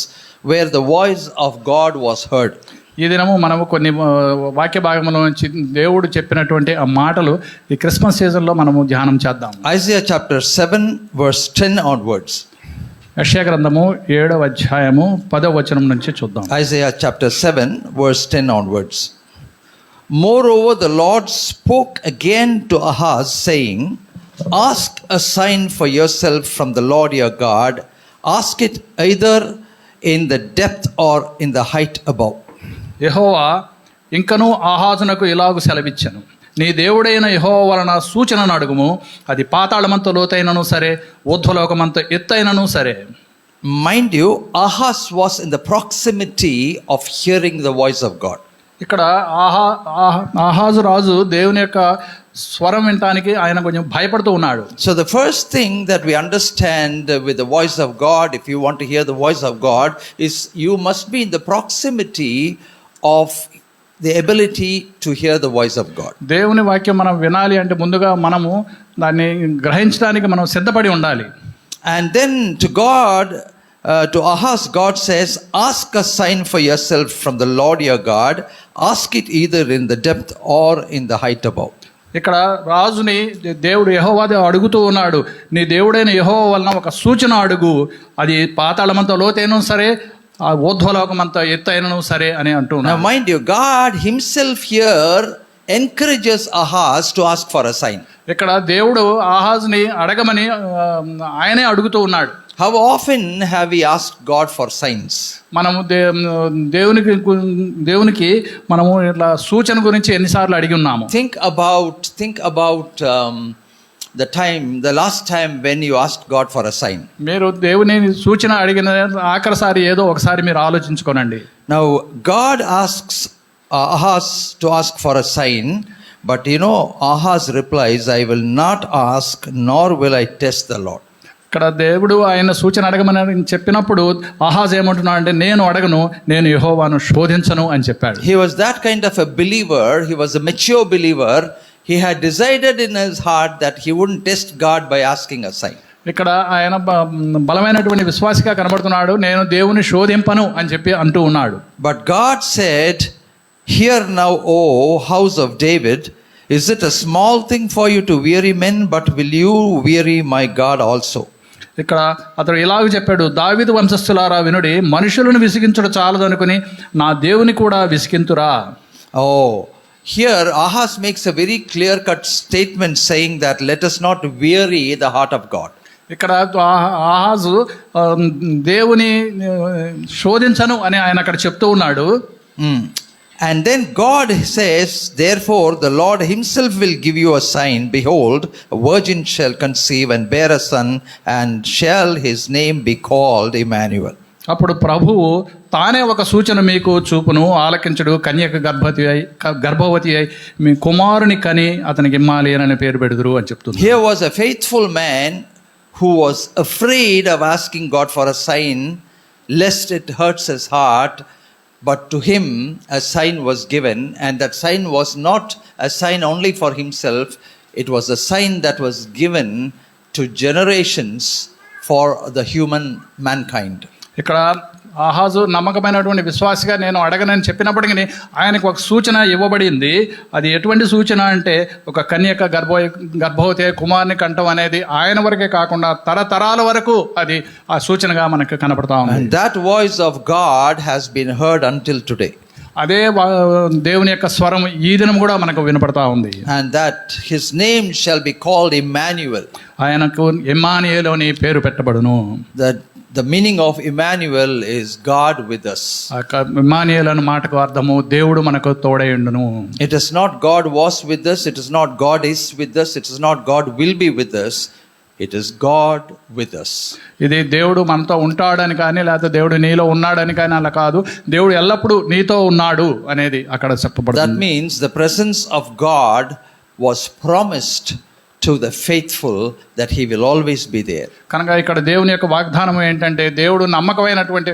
where the voice of God was heard. ఈ దినము మనము కొన్ని వాక్య భాగంలో నుంచి దేవుడు చెప్పినటువంటి ఆ మాటలు ఈ క్రిస్మస్ సీజన్లో మనము ధ్యానం చేద్దాం. Isaiah chapter 7 verse 10 onwards. యెషయా గ్రంథము 7వ అధ్యాయము 10వ వచనం నుంచి చూద్దాం. Isaiah chapter 7 verse 10 onwards. Moreover, the Lord spoke again to Ahaz, saying, Ask a sign for yourself from the Lord your God. Ask it either in the depth or in the height above. యెహోవా ఇంకనూ ఆహాజునకు ఇలాగు సెలవిచ్చెను, నీ దేవుడైన యెహోవా వలన సూచనను అడుగుము, అది పాతాళమంత లోతైనను సరే, ఊర్ధ్వలోకమంత ఎత్తైనను సరే. Mind you, Ahaz was in the proximity of hearing the voice of God. ఇక్కడ ఆహాజు రాజు దేవుని యొక్క స్వరం వినటానికి ఆయన కొంచెం భయపడుతూ ఉన్నాడు. So the first thing that we understand with the voice of God, if you want to hear the voice of God, is you must be in the proximity of the ability to hear the voice of God. దేవుని వాక్యం మనం వినాలి అంటే ముందుగా మనము దాన్ని గ్రహించడానికి మనం సిద్ధపడి ఉండాలి. And then to God, To Ahaz, God says, ask a sign for yourself from the Lord your God. Ask it either in the depth or in the height above. ఇక్కడ రాజుని దేవుడు యెహోవా అడుగుతూ ఉన్నాడు, నీ దేవుడైన యెహోవా వలన ఒక సూచన అడుగు, అది పాతాళమంత లోతైనా సరే ఆ ఊర్ధ్వలోకమంత ఎత్తైనను సరే అని అంటూ Now ఉన్నాడు. mind you, God himself here encourages Ahaz to ask for a sign. ఇక్కడ దేవుడు ఆహాజుని అడగమని ఆయనే అడుగుతూ ఉన్నాడు. How often have we asked God for signs? మనము దేవునికి మనము ఇట్లా సూచన గురించి ఎన్నిసార్లు అడిగి ఉన్నాము. Think about the last time when you asked God for a sign. మీరు దేవుని సూచన అడిగిన ఆఖరిసారి ఏదో ఒకసారి మీరు ఆలోచించుకోనండి. Now God asks Ahaz to ask for a sign, but Ahaz replies, I will not ask, nor will I test the Lord. ఇక్కడ దేవుడు ఆయన సూచన అడగమని చెప్పినప్పుడు ఆహాజ్ ఏమంటున్నాడు అంటే, నేను అడగను, నేను యెహోవాను శోధించను అని చెప్పాడు. He was that kind of a believer. He was a mature believer. He had decided in his heart that he wouldn't test God by asking a sign. ఇక్కడ ఆయన బలమైనటువంటి విశ్వాసిగా కనబడుతున్నాడు, నేను దేవుని శోధింపను అని చెప్పి అంటూ ఉన్నాడు. But God said, hear now, O house of David, is it a small thing for you to weary men, but will you weary my God also? ఇక్కడ అతడు ఇలాగ చెప్పాడు, దావీదు వంశస్థులారా వినుడి, మనుషులను విసిగించుట చాలదనుకుని నా దేవుని కూడా విసిగింతురా. Oh, here Ahaz makes a very clear-cut statement saying that let us not weary the heart of God. ఇక్కడ ఆహాజు దేవుని శోధించను అని ఆయన అక్కడ చెప్తూ ఉన్నాడు. And then God says, therefore the Lord himself will give you a sign. Behold, a virgin shall conceive and bear a son, and shall his name be called Emmanuel. అప్పుడు ప్రభువు తానే ఒక సూచన మీకు చూపును, ఆలకించుడు, కన్యక గర్భవతి అయి మీ కుమారుని కని అతనికి ఇమ్మాలియన్ అనే పేరు పెడుదురు అని చెప్తుంది. Here was a faithful man who was afraid of asking God for a sign lest it hurts his heart. But to him a sign was given, and that sign was not a sign only for himself. It was a sign that was given to generations for the human mankind. ఇక్కడ ఆహాజు నమ్మకమైనటువంటి విశ్వాసిగా నేను అడగనని చెప్పినప్పటికీ ఆయనకు ఒక సూచన ఇవ్వబడింది. అది ఎటువంటి సూచన అంటే, ఒక కన్యక గర్భవతి కుమారుని కంఠం అనేది ఆయన వరకే కాకుండా తరతరాల వరకు అది ఆ సూచనగా మనకు కనపడతా ఉంది. And that voice of God has been heard until today. అదే దేవుని యొక్క స్వరం ఈ దినం కూడా మనకు వినపడతా ఉంది. And that his name shall be called Emmanuel. ఆయనకు ఇమ్మానుయేలు అని పేరు పెట్టబడును. The meaning of Emmanuel is God with us. Immanuel అనే మాటకు అర్థము దేవుడు మనకు తోడై ఉండును. It is not God was with us, it is not God is with us, it is not God will be with us, it is God with us. ఇది దేవుడు మనతో ఉంటాడని కానీ, లేకపోతే దేవుడు నీలో ఉన్నాడని కానీ అలా కాదు, దేవుడు ఎల్లప్పుడూ నీతో ఉన్నాడు అనేది అక్కడ చెప్పబడుతుంది. That means the presence of God was promised to the faithful, that he will always be there. కనుక ఇక్కడ దేవుని యొక్క వాగ్దానం ఏంటంటే, దేవుడు నమ్మకమైనటువంటి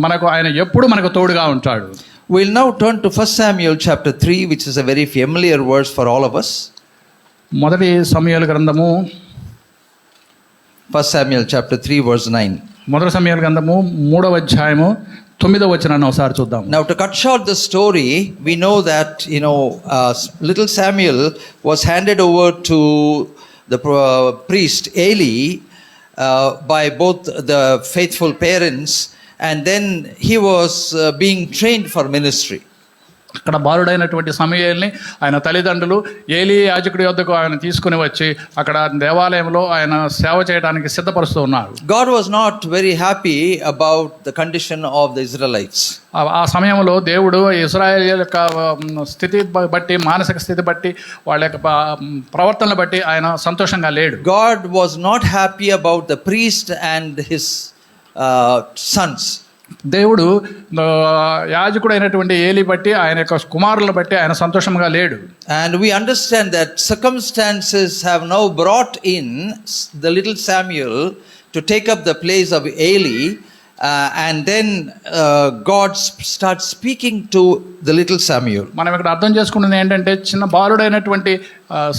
మనకు ఆయన ఎప్పుడు మనకు తోడుగా ఉంటాడు. We'll now turn to 1 Samuel chapter 3, which is a very familiar verse for all of us. మొదటి సమూయేలు గ్రంథము 1 Samuel chapter 3 verse 9. మొదటి సమూయేలు గ్రంథము 3వ అధ్యాయము 9వ వచనాన్ని ఒకసారి చూద్దాం. Now to cut short the story, we know that little Samuel was handed over to the priest Eli by both the faithful parents, and then he was being trained for ministry. అక్కడ బాలుడైనటువంటి సమూయేలుని ఆయన తల్లిదండ్రులు ఏలీ యాజకుడి వద్దకు ఆయన తీసుకుని వచ్చి అక్కడ దేవాలయంలో ఆయన సేవ చేయడానికి సిద్ధపరుస్తూ ఉన్నారు. God was not very happy about the condition of the Israelites. ఆ సమయంలో దేవుడు ఇశ్రాయేలు యొక్క స్థితి బట్టి, మానసిక స్థితి బట్టి, వాళ్ళ యొక్క ప్రవర్తనను బట్టి ఆయన సంతోషంగా లేడు. God was not happy about the priest and his sons. దేవుడు యాజకుడు అయినటువంటి ఏలి బట్టి, ఆయన యొక్క కుమారులను బట్టి ఆయన సంతోషంగా లేడు. And we understand that circumstances have now brought in the little Samuel to take up the place of Eli, and then God starts speaking to the little Samuel. మనం ఇక్కడ అర్థం చేసుకున్నది ఏంటంటే చిన్న బాలుడైనటువంటి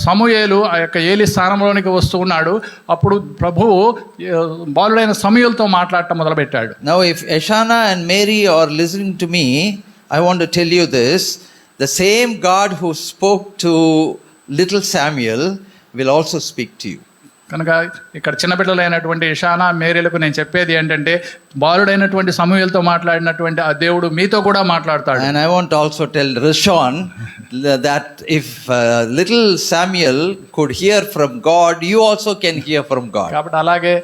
సమూయేలు ఆ యొక్క ఏలి స్థానంలోనికి వస్తూ ఉన్నాడు. అప్పుడు ప్రభువు బాలుడైన సమూయేలుతో మాట్లాడటం మొదలుపెట్టాడు. Now if Eshana and Mary are listening to me, I want to tell you this: the same God who spoke to little Samuel will also speak to you. కనుక ఇక్కడ చిన్నపిల్లలైనటువంటి ఇషానా మేరీలకు నేను చెప్పేది ఏంటంటే బాలుడైనటువంటి సమూయేలుతో మాట్లాడినటువంటి ఆ దేవుడు మీతో కూడా మాట్లాడతాడు. And I want to also tell Rishon that if little Samuel could hear from God, you also can hear from God. కాబట్టి అలాగే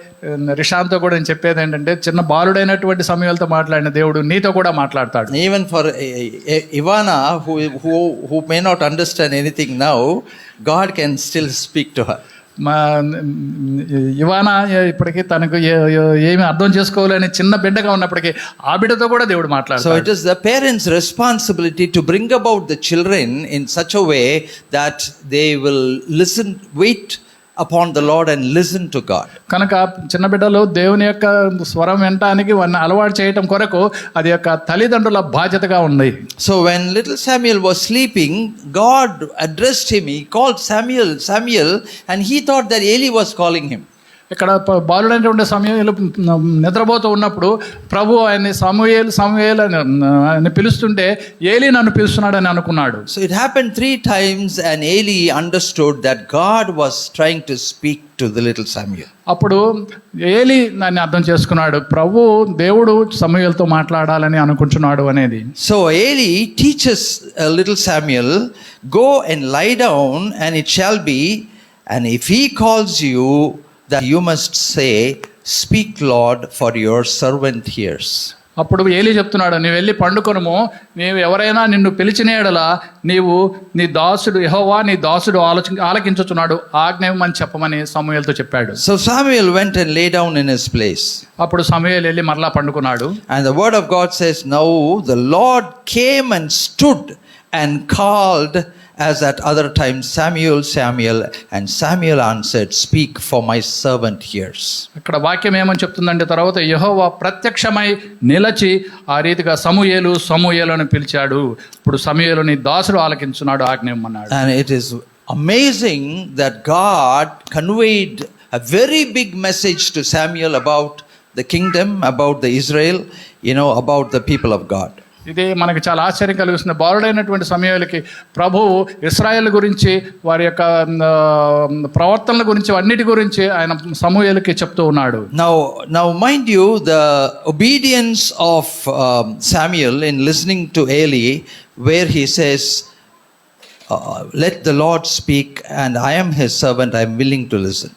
రిషాన్తో కూడా నేను చెప్పేది ఏంటంటే చిన్న బాలుడైనటువంటి సమూయేలుతో మాట్లాడిన దేవుడు నీతో కూడా మాట్లాడతాడు. Even for Ivana who may not understand anything now, God can still speak to her. మా ఇవానా ఇప్పటికీ తనకు ఏమి అర్థం చేసుకోవాలని చిన్న బిడ్డగా ఉన్నప్పటికీ ఆ బిడ్డతో కూడా దేవుడు మాట్లాడతాడు. So it is the parents' responsibility to bring about the children in such a way that they will wait upon the Lord and listen to God. కనుక చిన్న బిడ్డలు దేవుని యొక్క స్వరం వినటానికి వారిని అలవాటు చేయటం కొరకు అది యొక్క తల్లిదండ్రుల బాధ్యతగా ఉంది. So when little Samuel was sleeping, God addressed him. He called Samuel, Samuel, and he thought that Eli was calling him. ఇక్కడ బాలుడైనటువంటి సమూయేలు నిద్రపోతూ ఉన్నప్పుడు ప్రభు ఆయన్ని సమూయేల్ అని పిలుస్తుంటే ఏలీ నన్ను పిలుస్తున్నాడని అనుకున్నాడు. So it happened 3 times and Eli understood that God was trying to speak to the little Samuel. అప్పుడు ఏలీ దాన్ని అర్థం చేసుకున్నాడు, ప్రభు దేవుడు సమూయేలుతో మాట్లాడాలని అనుకుంటున్నాడు అనేది. So Eli teaches little Samuel, go and lie down and it shall be, and if he calls you, that you must say, speak Lord, for your servant hears. అప్పుడు ఏలీ చెప్తున్నాడు, నీవు వెళ్ళి పండుకొనుము, నీవు ఎవరైనా నిన్ను పిలిచిన యెడల నీవు నీ దాసుడు యెహోవా నీ దాసుడు ఆలకించుచున్నాడు, ఆజ్ఞేయమని చెప్పమని సమూయేలుతో చెప్పాడు. So Samuel went and lay down in his place. అప్పుడు సమూయేలు వెళ్ళి మరలా పండుకున్నాడు. And the word of God says, now the Lord came and stood and called as at other times, Samuel, Samuel, and Samuel answered, speak, for my servant hears. ఇక్కడ వాక్యం ఏమని చెప్తుందంటే తర్వాత యెహోవా ప్రత్యక్షమై నిలచి ఆ రీతిగా సమూయేలు అని పిలిచాడు. ఇప్పుడు సమూయేలు నీ దాసుడు ఆలకించున్నాడు, ఆజ్ఞేయమన్నాడు. And it is amazing that God conveyed a very big message to Samuel about the kingdom, about the Israel, about the people of God. ఇది మనకి చాలా ఆశ్చర్యం కలిగిస్తుంది. బాలుడైనటువంటి సమూయేలుకి ప్రభువు ఇశ్రాయేల్ గురించి వారి యొక్క ప్రవర్తనల గురించి అన్నిటి గురించి ఆయన సమూయేలుకి చెప్తూ ఉన్నాడు. Now mind you, the obedience of Samuel in listening to Eli, where he says, let the Lord speak and I am his servant, I am willing to listen.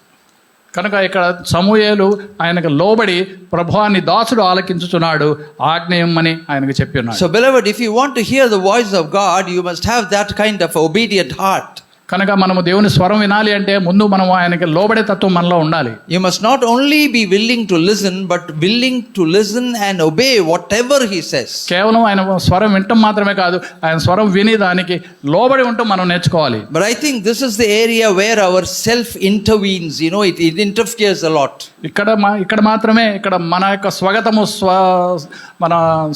కనుక ఇక్కడ సమూయేలు ఆయనకు లోబడి ప్రభువాని దాసుడు ఆలకించుచున్నాడు, ఆజ్ఞేయమని ఆయనకు చెప్పి ఉన్నాడు. So beloved, if you want to hear the voice of God, you must have that kind of obedient heart. కనుక మనము దేవుని స్వరం వినాలి అంటే ముందు మనం ఆయనకి లోబడే తత్వం మనలో ఉండాలి. You must not only be willing to listen, but willing to listen and obey whatever he says. కేవలం ఆయన స్వరం వినటం మాత్రమే కాదు, ఆయన స్వరం విని దానికి లోబడి ఉండటం మనం నేర్చుకోవాలి. But I think this is the area where our self intervenes. It interferes a lot. ఇక్కడ మాత్రమే ఇక్కడ మన యొక్క స్వగతము మన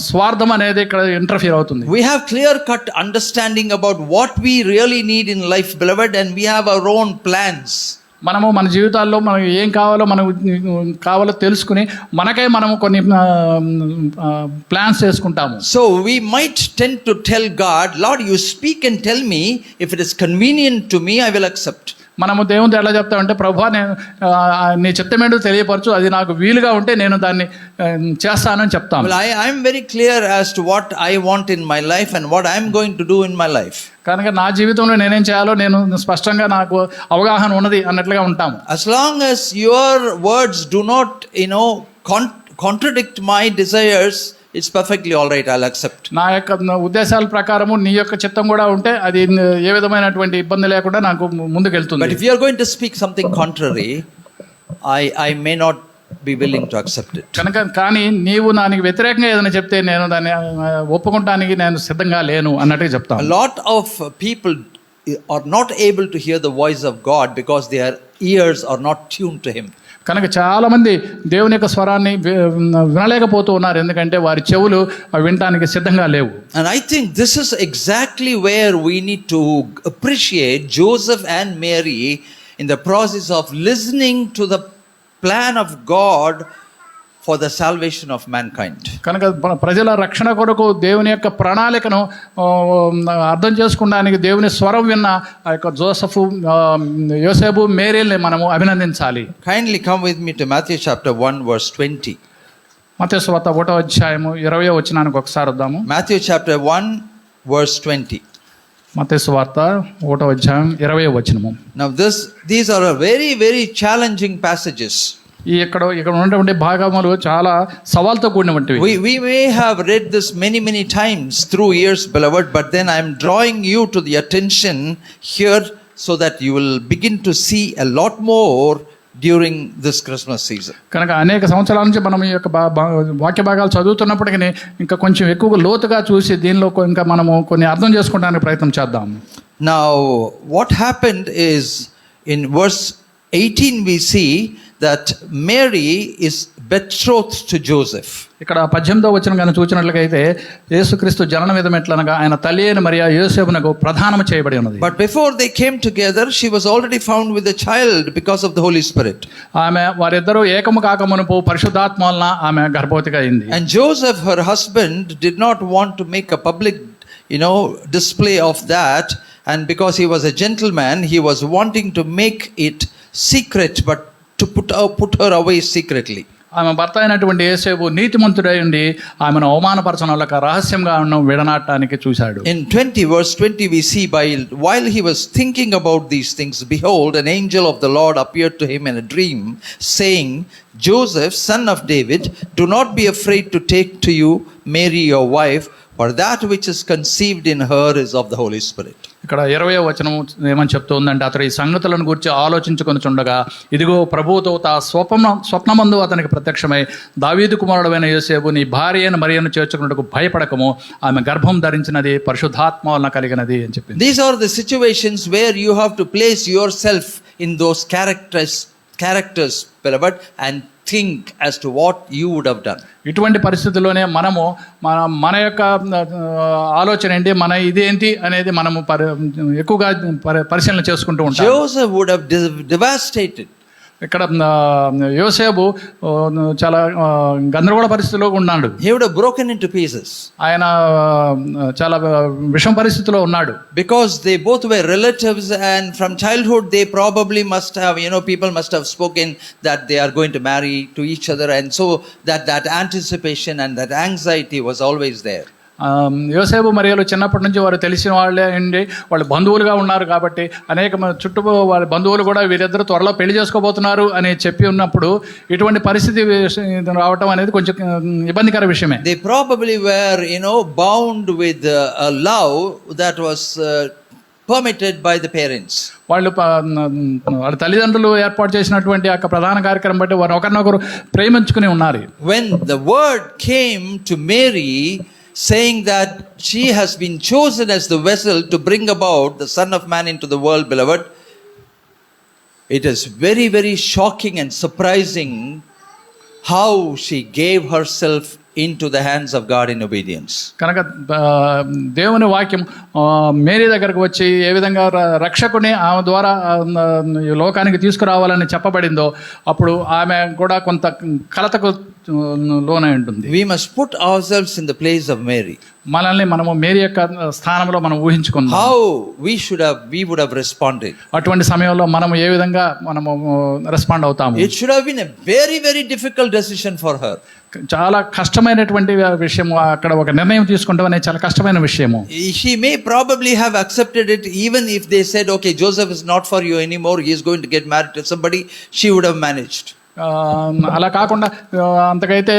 స్వార్థం అనేది ఇక్కడ ఇంటర్ఫియర్ అవుతుంది. We have clear cut understanding about what we really need in life, beloved, and we have our own plans. మనము మన జీవితాల్లో మనకు ఏం కావాలో తెలుసుకుని మనము కొన్ని ప్లాన్స్ చేసుకుంటాము. So we might tend to tell God, Lord, you speak and tell me, if it is convenient to me, I will accept. మనము దేవునితో ఎలా చెప్తామంటే, ప్రభువా నేను నీ చిత్తమేంటో తెలియపరచు, అది నాకు వీలుగా ఉంటే నేను దాన్ని చేస్తానని చెప్తాను. Well, I am very clear as to what I want in my life and what I am going to do in my life. కనుక నా జీవితంలో నేనేం చేయాలో నేను స్పష్టంగా నాకు అవగాహన ఉన్నది అన్నట్లుగా ఉంటాము. As long as your words do not contradict my desires, it's perfectly all right, I'll accept. నా యొక్క ఉద్దేశాల ప్రకారము నీ యొక్క చిత్తం కూడా ఉంటే అది ఏ విధమైనటువంటి ఇబ్బంది లేకుండా నాకు ముందుకు వెళ్తుంది. But if you are going to speak something contrary, I may not be willing to accept it. కానీ నీవు దానికి వ్యతిరేకంగా ఏదైనా చెప్తే నేను దాన్ని ఒప్పుకుంటానికి నేను సిద్ధంగా లేను అన్నట్టుగా చెప్తాను. A lot of people are not able to hear the voice of God because they are ears are not tuned to him. కనుక చాలామంది దేవుని యొక్క స్వరాన్ని వినలేకపోతూ ఉన్నారు, ఎందుకంటే వారి చెవులు వినటానికి సిద్ధంగా లేవు. And I think this is exactly where we need to appreciate Joseph and Mary in the process of listening to the plan of God for the salvation of mankind. కనుక ప్రజల రక్షణ కొరకు దేవుని యొక్క ప్రణాళికను అర్థం చేసుకోవడానికి దేవుని స్వరం విన్న ఆ యొక్క జోసెఫు, యోసేపు, మేరీల్ని మనము అభినందించాలి. Kindly come with me to Matthew chapter 1 verse 20. మత్తయి సువార్త 1వ అధ్యాయము 20వ వచనానికి ఒకసారి వద్దాము. Matthew chapter 1 verse 20. మత్తయి సువార్త 1వ అధ్యాయం 20వ వచనము. Now these are a very very challenging passages. ఇక్కడ ఉన్నటువంటి భాగములు చాలా సవాల్తో కూడినటువంటివి. We may have read this many times through years, beloved, but then I am drawing you to the attention here so that you will begin to see a lot more during this Christmas season. కనుక అనేక సంవత్సరాల నుంచి మనం ఈ యొక్క వాక్య భాగాలు చదువుతున్నప్పటికీ ఇంకా కొంచెం ఎక్కువ లోతుగా చూసి దీనిలో ఇంకా మనము కొన్ని అర్థం చేసుకోవడానికి ప్రయత్నం చేద్దాం. Now what happened is in verse 18 we see that Mary is betrothed to Joseph. ఇక్కడ 18వ వచనం గాని చూచినట్లయితే యేసుక్రీస్తు జనన విధం ఎట్లనగా ఆయన తల్లి అయిన మరియ యోసేపునకు ప్రధానము చేయబడి ఉన్నది. But before they came together she was already found with a child because of the Holy Spirit. ఆమె వారిద్దరూ ఏకము కాకమునుపు పరిశుద్ధాత్మ వలన ఆమె గర్భవతిగా అయింది. And Joseph, her husband, did not want to make a public display of that, and because he was a gentleman he was wanting to make it secret, but to put her away secretly. ఆమె భర్త అయినటువంటి యోసేపు నీతిమంతుడై ఉండి ఆమెను అవమానపరచనొల్లక రహస్యంగా విడనాటానికి చూశాడు. In 20 verse 20 we see, while he was thinking about these things, behold, an angel of the Lord appeared to him in a dream, saying, Joseph, son of David, do not be afraid to take to you Mary your wife, for that which is conceived in her is of the Holy Spirit. ఇక్కడ 20వ వచనం ఏమని చెప్తూ ఉందంటే, అతడు ఈ సంగతులను గురించి ఆలోచించుకొనుచుండగా ఇదిగో ప్రభువుతో స్వప్నమందు అతనికి ప్రత్యక్షమై, దావీదు కుమారుడైన యోసేపు నీ భార్య అయిన మరియను చేర్చుకున్నట్టుకు భయపడకము, ఆమె గర్భం ధరించినది పరిశుద్ధాత్మ వలన కలిగినది అని చెప్పింది. These are the situations where you have to place yourself in those characters, beloved, and think as to what you would have done. ఇటువంటి పరిస్థితుల్లోనే మనము మన యొక్క ఆలోచన ఏంటి, మన ఇదేంటి అనేది మనము ఎక్కువగా పరిశీలన చేసుకుంటూ ఉంటాం. Joseph would have devastated. ఇక్కడ యోసేపు చాలా గందరగోళ పరిస్థితిలో ఉన్నాడు. He would have broken into pieces. ఆయన చాలా విషమ పరిస్థితిలో ఉన్నాడు. Because they both were relatives, and from childhood they probably must have, people must have spoken that they are going to marry to each other, and so that anticipation and that anxiety was always there. యోసేపు మరియలు చిన్నప్పటి నుంచి వారు తెలిసిన వాళ్ళే అండి, వాళ్ళు బంధువులుగా ఉన్నారు కాబట్టి అనేక చుట్టూ వాళ్ళ బంధువులు కూడా వీరిద్దరు త్వరలో పెళ్లి చేసుకోబోతున్నారు అని చెప్పి ఉన్నప్పుడు ఇటువంటి పరిస్థితి రావటం అనేది కొంచెం ఇబ్బందికర విషయమే. They probably were bound with a love that was permitted by the parents. వాళ్ళ తల్లిదండ్రులు ఏర్పాటు చేసినటువంటి ఆ ప్రధాన కార్యక్రమం బట్టి వారు ఒకరినొకరు ప్రేమించుకుని ఉన్నారు. When the word came to Mary saying that she has been chosen as the vessel to bring about the Son of Man into the world, beloved, it is very very shocking and surprising how she gave herself into the hands of God in obedience. కనుక దేవుని వాక్యం Mary దగ్గరకు వచ్చి ఏ విధంగా రక్షకుని ఆమె ద్వారా లోకానికి తీసుకురావాలని చెప్పబడిందో అప్పుడు ఆమె కూడా కొంత కలతకు లోనై ఉంటుంది. We must put ourselves in the place of Mary. మనల్ని మనము మేరీ యొక్క స్థానంలో మనం ఊహించుకుందాం. How we would have responded. అటువంటి సమయంలో మనం ఏ విధంగా మనము రెస్పాండ్ అవుతాము. It should have been a very very difficult decision for her. చాలా కష్టమైనటువంటి విషయం, అక్కడ ఒక నిర్ణయం తీసుకుంటాం అనేది చాలా కష్టమైన విషయము. She may probably have accepted it even if they said, okay, Joseph is not for you anymore, he is going to get married to somebody. She would have managed. అలా కాకుండా అంతకైతే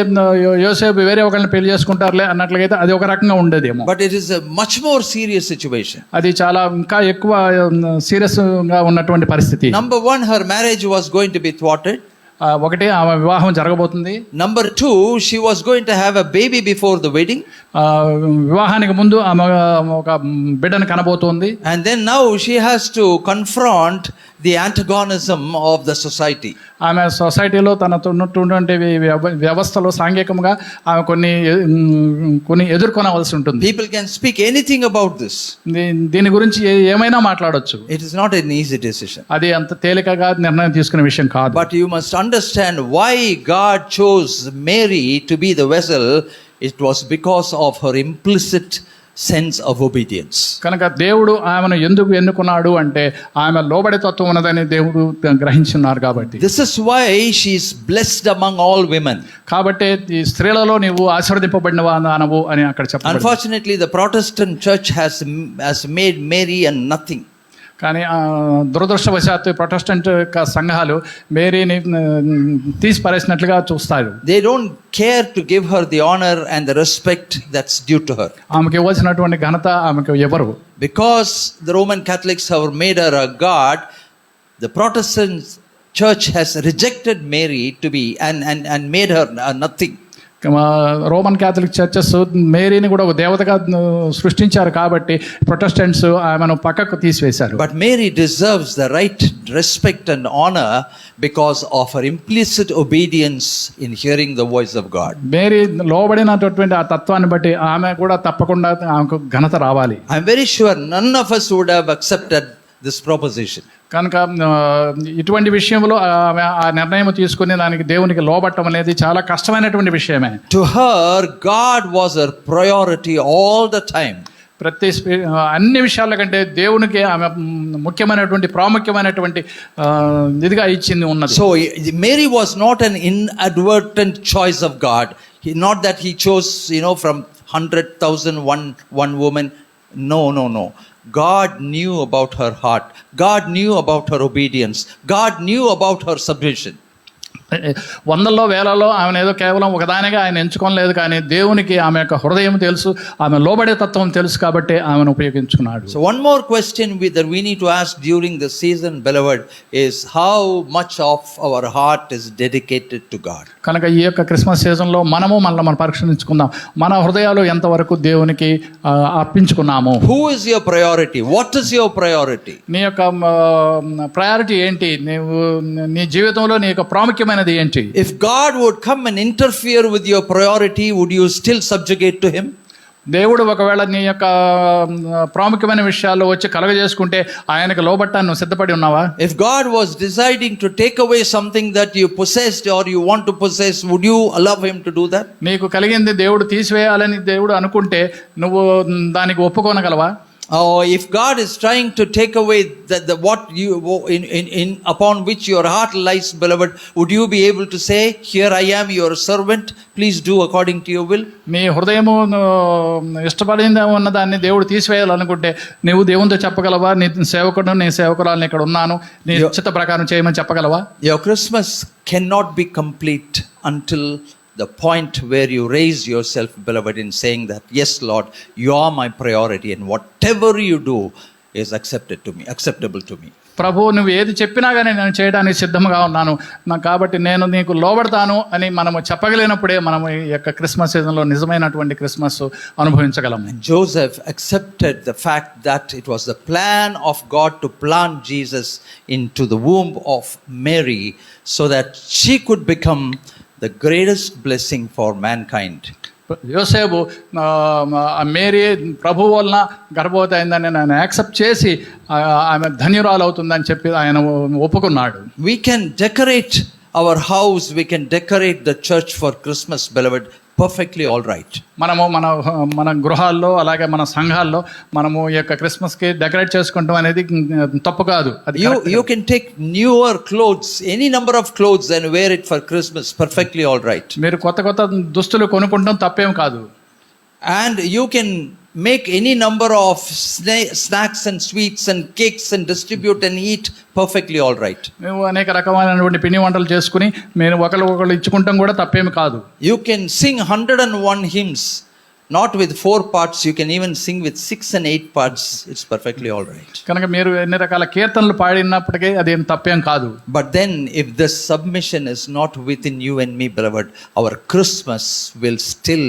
యోసేపు వేరే ఒకరిని పెళ్లి చేసుకుంటారులే అన్నట్లయితే అది ఒక రకంగా ఉండేదేమో. But it is a much more serious situation. అది చాలా ఇంకా ఎక్కువ సీరియస్ గా ఉన్నటువంటి పరిస్థితి. Number 1, her marriage was going to be thwarted. ఒకటి ఆమె వివాహం జరగబోతుంది. Number 2, she was going to have a baby before the wedding. వివాహానికి ముందు ఆమె ఒక బిడ్డను కనబోతుంది. And then now she has to confront the antagonism of the society. ఆమె సొసైటీలో తనతో ఉన్నటువంటి వ్యవస్థలో సాంఘికంగా ఆమె కొన్ని ఎదుర్కొనవలసి ఉంటుంది. People can speak anything about this. దీని గురించి ఏమైనా మాట్లాడొచ్చు. It is not an easy decision. అది అంత తేలికగా నిర్ణయం తీసుకునే విషయం కాదు. But you must understand why God chose Mary to be the vessel. It was because of her implicit sense of obedience. కనుక దేవుడు ఆమెను ఎందుకు ఎన్నుకున్నాడు అంటే ఆమె లోబడే తత్వం ఉన్నదని దేవుడు గ్రహించున్నారు కాబట్టి. This is why she is blessed among all women. కాబట్టి ఈ స్త్రీలలో నీవు ఆశీర్వదింపబడినవానవు అని అక్కడ చెప్పారు. Unfortunately, the Protestant church has made Mary a nothing. కానీ దురదృష్టవశాత్తు ప్రొటెస్టెంట్ సంఘాలు మేరీని తీసిపారేసినట్లుగా చూస్తారు. They don't care to give her the honor and the respect that's due to her. ఆమెకు ఇవ్వాల్సినటువంటి ఘనత ఆమెకు ఎవరు? Because the Roman Catholics have made her a god, the Protestant church has rejected Mary to be and made her a nothing. Roman Catholic churches మేరీని కూడా ఒక దేవతగా సృష్టించారు కాబట్టి ప్రొటెస్టెంట్స్ ఆమెను పక్కకు తీసివేశారు. But Mary deserves the right respect and honor because of her implicit obedience in hearing the voice of God. Mary లోబడినటువంటి ఆ తత్వాన్ని బట్టి ఆమె కూడా తప్పకుండా ఆమెకు ఘనత రావాలి. I'm very sure none of us would have accepted this proposition. కనుక ఇటువంటి విషయంలో ఆ నిర్ణయం తీసుకుని దానికి దేవునికి లోబట్టం అనేది చాలా కష్టమైనటువంటి విషయమే. To her, God was her priority all the time. అన్ని విషయాల కంటే దేవునికి ఆమె ముఖ్యమైనటువంటి ప్రాముఖ్యమైనటువంటి ఇదిగా ఇచ్చింది ఉన్నది. So Mary was not an inadvertent choice of God. Not that he chose, from 100,000 one woman. No. God knew about her heart. God knew about her obedience. God knew about her submission. వందల్లో వేలలో ఆమెను ఏదో కేవలం ఒకదానిగా ఆయన ఎంచుకోలేదు, కానీ దేవునికి ఆమె యొక్క హృదయం తెలుసు, ఆమె లోబడే తత్వం తెలుసు కాబట్టి ఆమెను ఉపయోగించుకున్నాడు. So one more question that we need to ask during the season, beloved, is how much of our heart is dedicated to God. కనుక ఈ యొక్క క్రిస్మస్ సీజన్లో మనం పరీక్షించుకుందాం, మన హృదయాలు ఎంతవరకు దేవునికి అర్పించుకున్నాము. Who is your priority? What is your priority? నీ యొక్క ప్రయారిటీ ఏంటి? నీ జీవితంలో నీ యొక్క ప్రాముఖ్యమైన ఏంటి? If God would come and interfere with your priority, would you still subjugate to him? దేవుడు ఒకవేళ నీ యొక్క ప్రాముఖ్యమైన విషయాల్లో వచ్చి కలగజేసుకుంటే ఆయనకు లోబట్టాన్ని నువ్వు సిద్ధపడి ఉన్నావా? If God was deciding to take away something that you possessed or you want to possess, would you allow him to do that? నీకు కలిగింది దేవుడు తీసివేయాలని దేవుడు అనుకుంటే నువ్వు దానికి ఒప్పుకోనగలవా? If God is trying to take away the what you in upon which your heart lies, beloved, would you be able to say, here I am, your servant, please do according to your will? నీ హృదయము ఇష్టపడింది ఉన్న దాన్ని దేవుడు తీసివేయాలనుకుంటే నువ్వు దేవునితో చెప్పగలవా? నీ సేవకుడు, నీ సేవకురాలు ఇక్కడ ఉన్నాను, నీ చిత్త ప్రకారం చేయమని చెప్పగలవా? Your Christmas cannot be complete until the point where you raise yourself, beloved, in saying that, yes, Lord, you are my priority, and whatever you do is acceptable to me. ప్రభు, నువ్వు ఏది చెప్పినా కానీ నేను చేయడానికి సిద్ధంగా ఉన్నాను, కాబట్టి నేను నీకు లోబడతాను అని మనము చెప్పగలిగినప్పుడే మనము ఈ యొక్క క్రిస్మస్ సీజన్లో నిజమైనటువంటి Christmas అనుభవించగలము. Joseph accepted the fact that it was the plan of God to plant Jesus into the womb of Mary so that she could become the greatest blessing for mankind. యోసేపు Mary ప్రభు వలన గర్భవతి అయిందని ఆయన accept చేసి ఆమె ధన్యురాలు అవుతుందని చెప్పి ఆయన ఒప్పుకున్నాడు. We can decorate our house, we can decorate the church for Christmas, beloved, perfectly all right. మనము మన గృహాల్లో అలాగే మన సంఘాల్లో మనము ఈ యొక్క క్రిస్మస్కి డెకరేట్ చేసుకుంటాం అనేది తప్పు కాదు. You can take newer clothes, any number of clothes, and wear it for Christmas, perfectly all right. మీరు కొత్త దుస్తులు కొనుక్కుంటాం తప్పేం కాదు. And you can make any number of snacks and sweets and cakes and distribute and eat, perfectly all right. మేము అనేక రకమైనటువంటి పిండి వంటలు చేసుకుని మేము ఒకళ్ళు ఇచ్చుకుంటాం కూడా తప్పేమి కాదు. You can sing 101 hymns, not with 4 parts, you can even sing with 6 and 8 parts, it's perfectly all right. కనుక మీరు ఎన్ని రకాల కీర్తనలు పాడినప్పటికీ అదేం తప్పేం కాదు. But then if this submission is not within you and me, beloved, our Christmas will still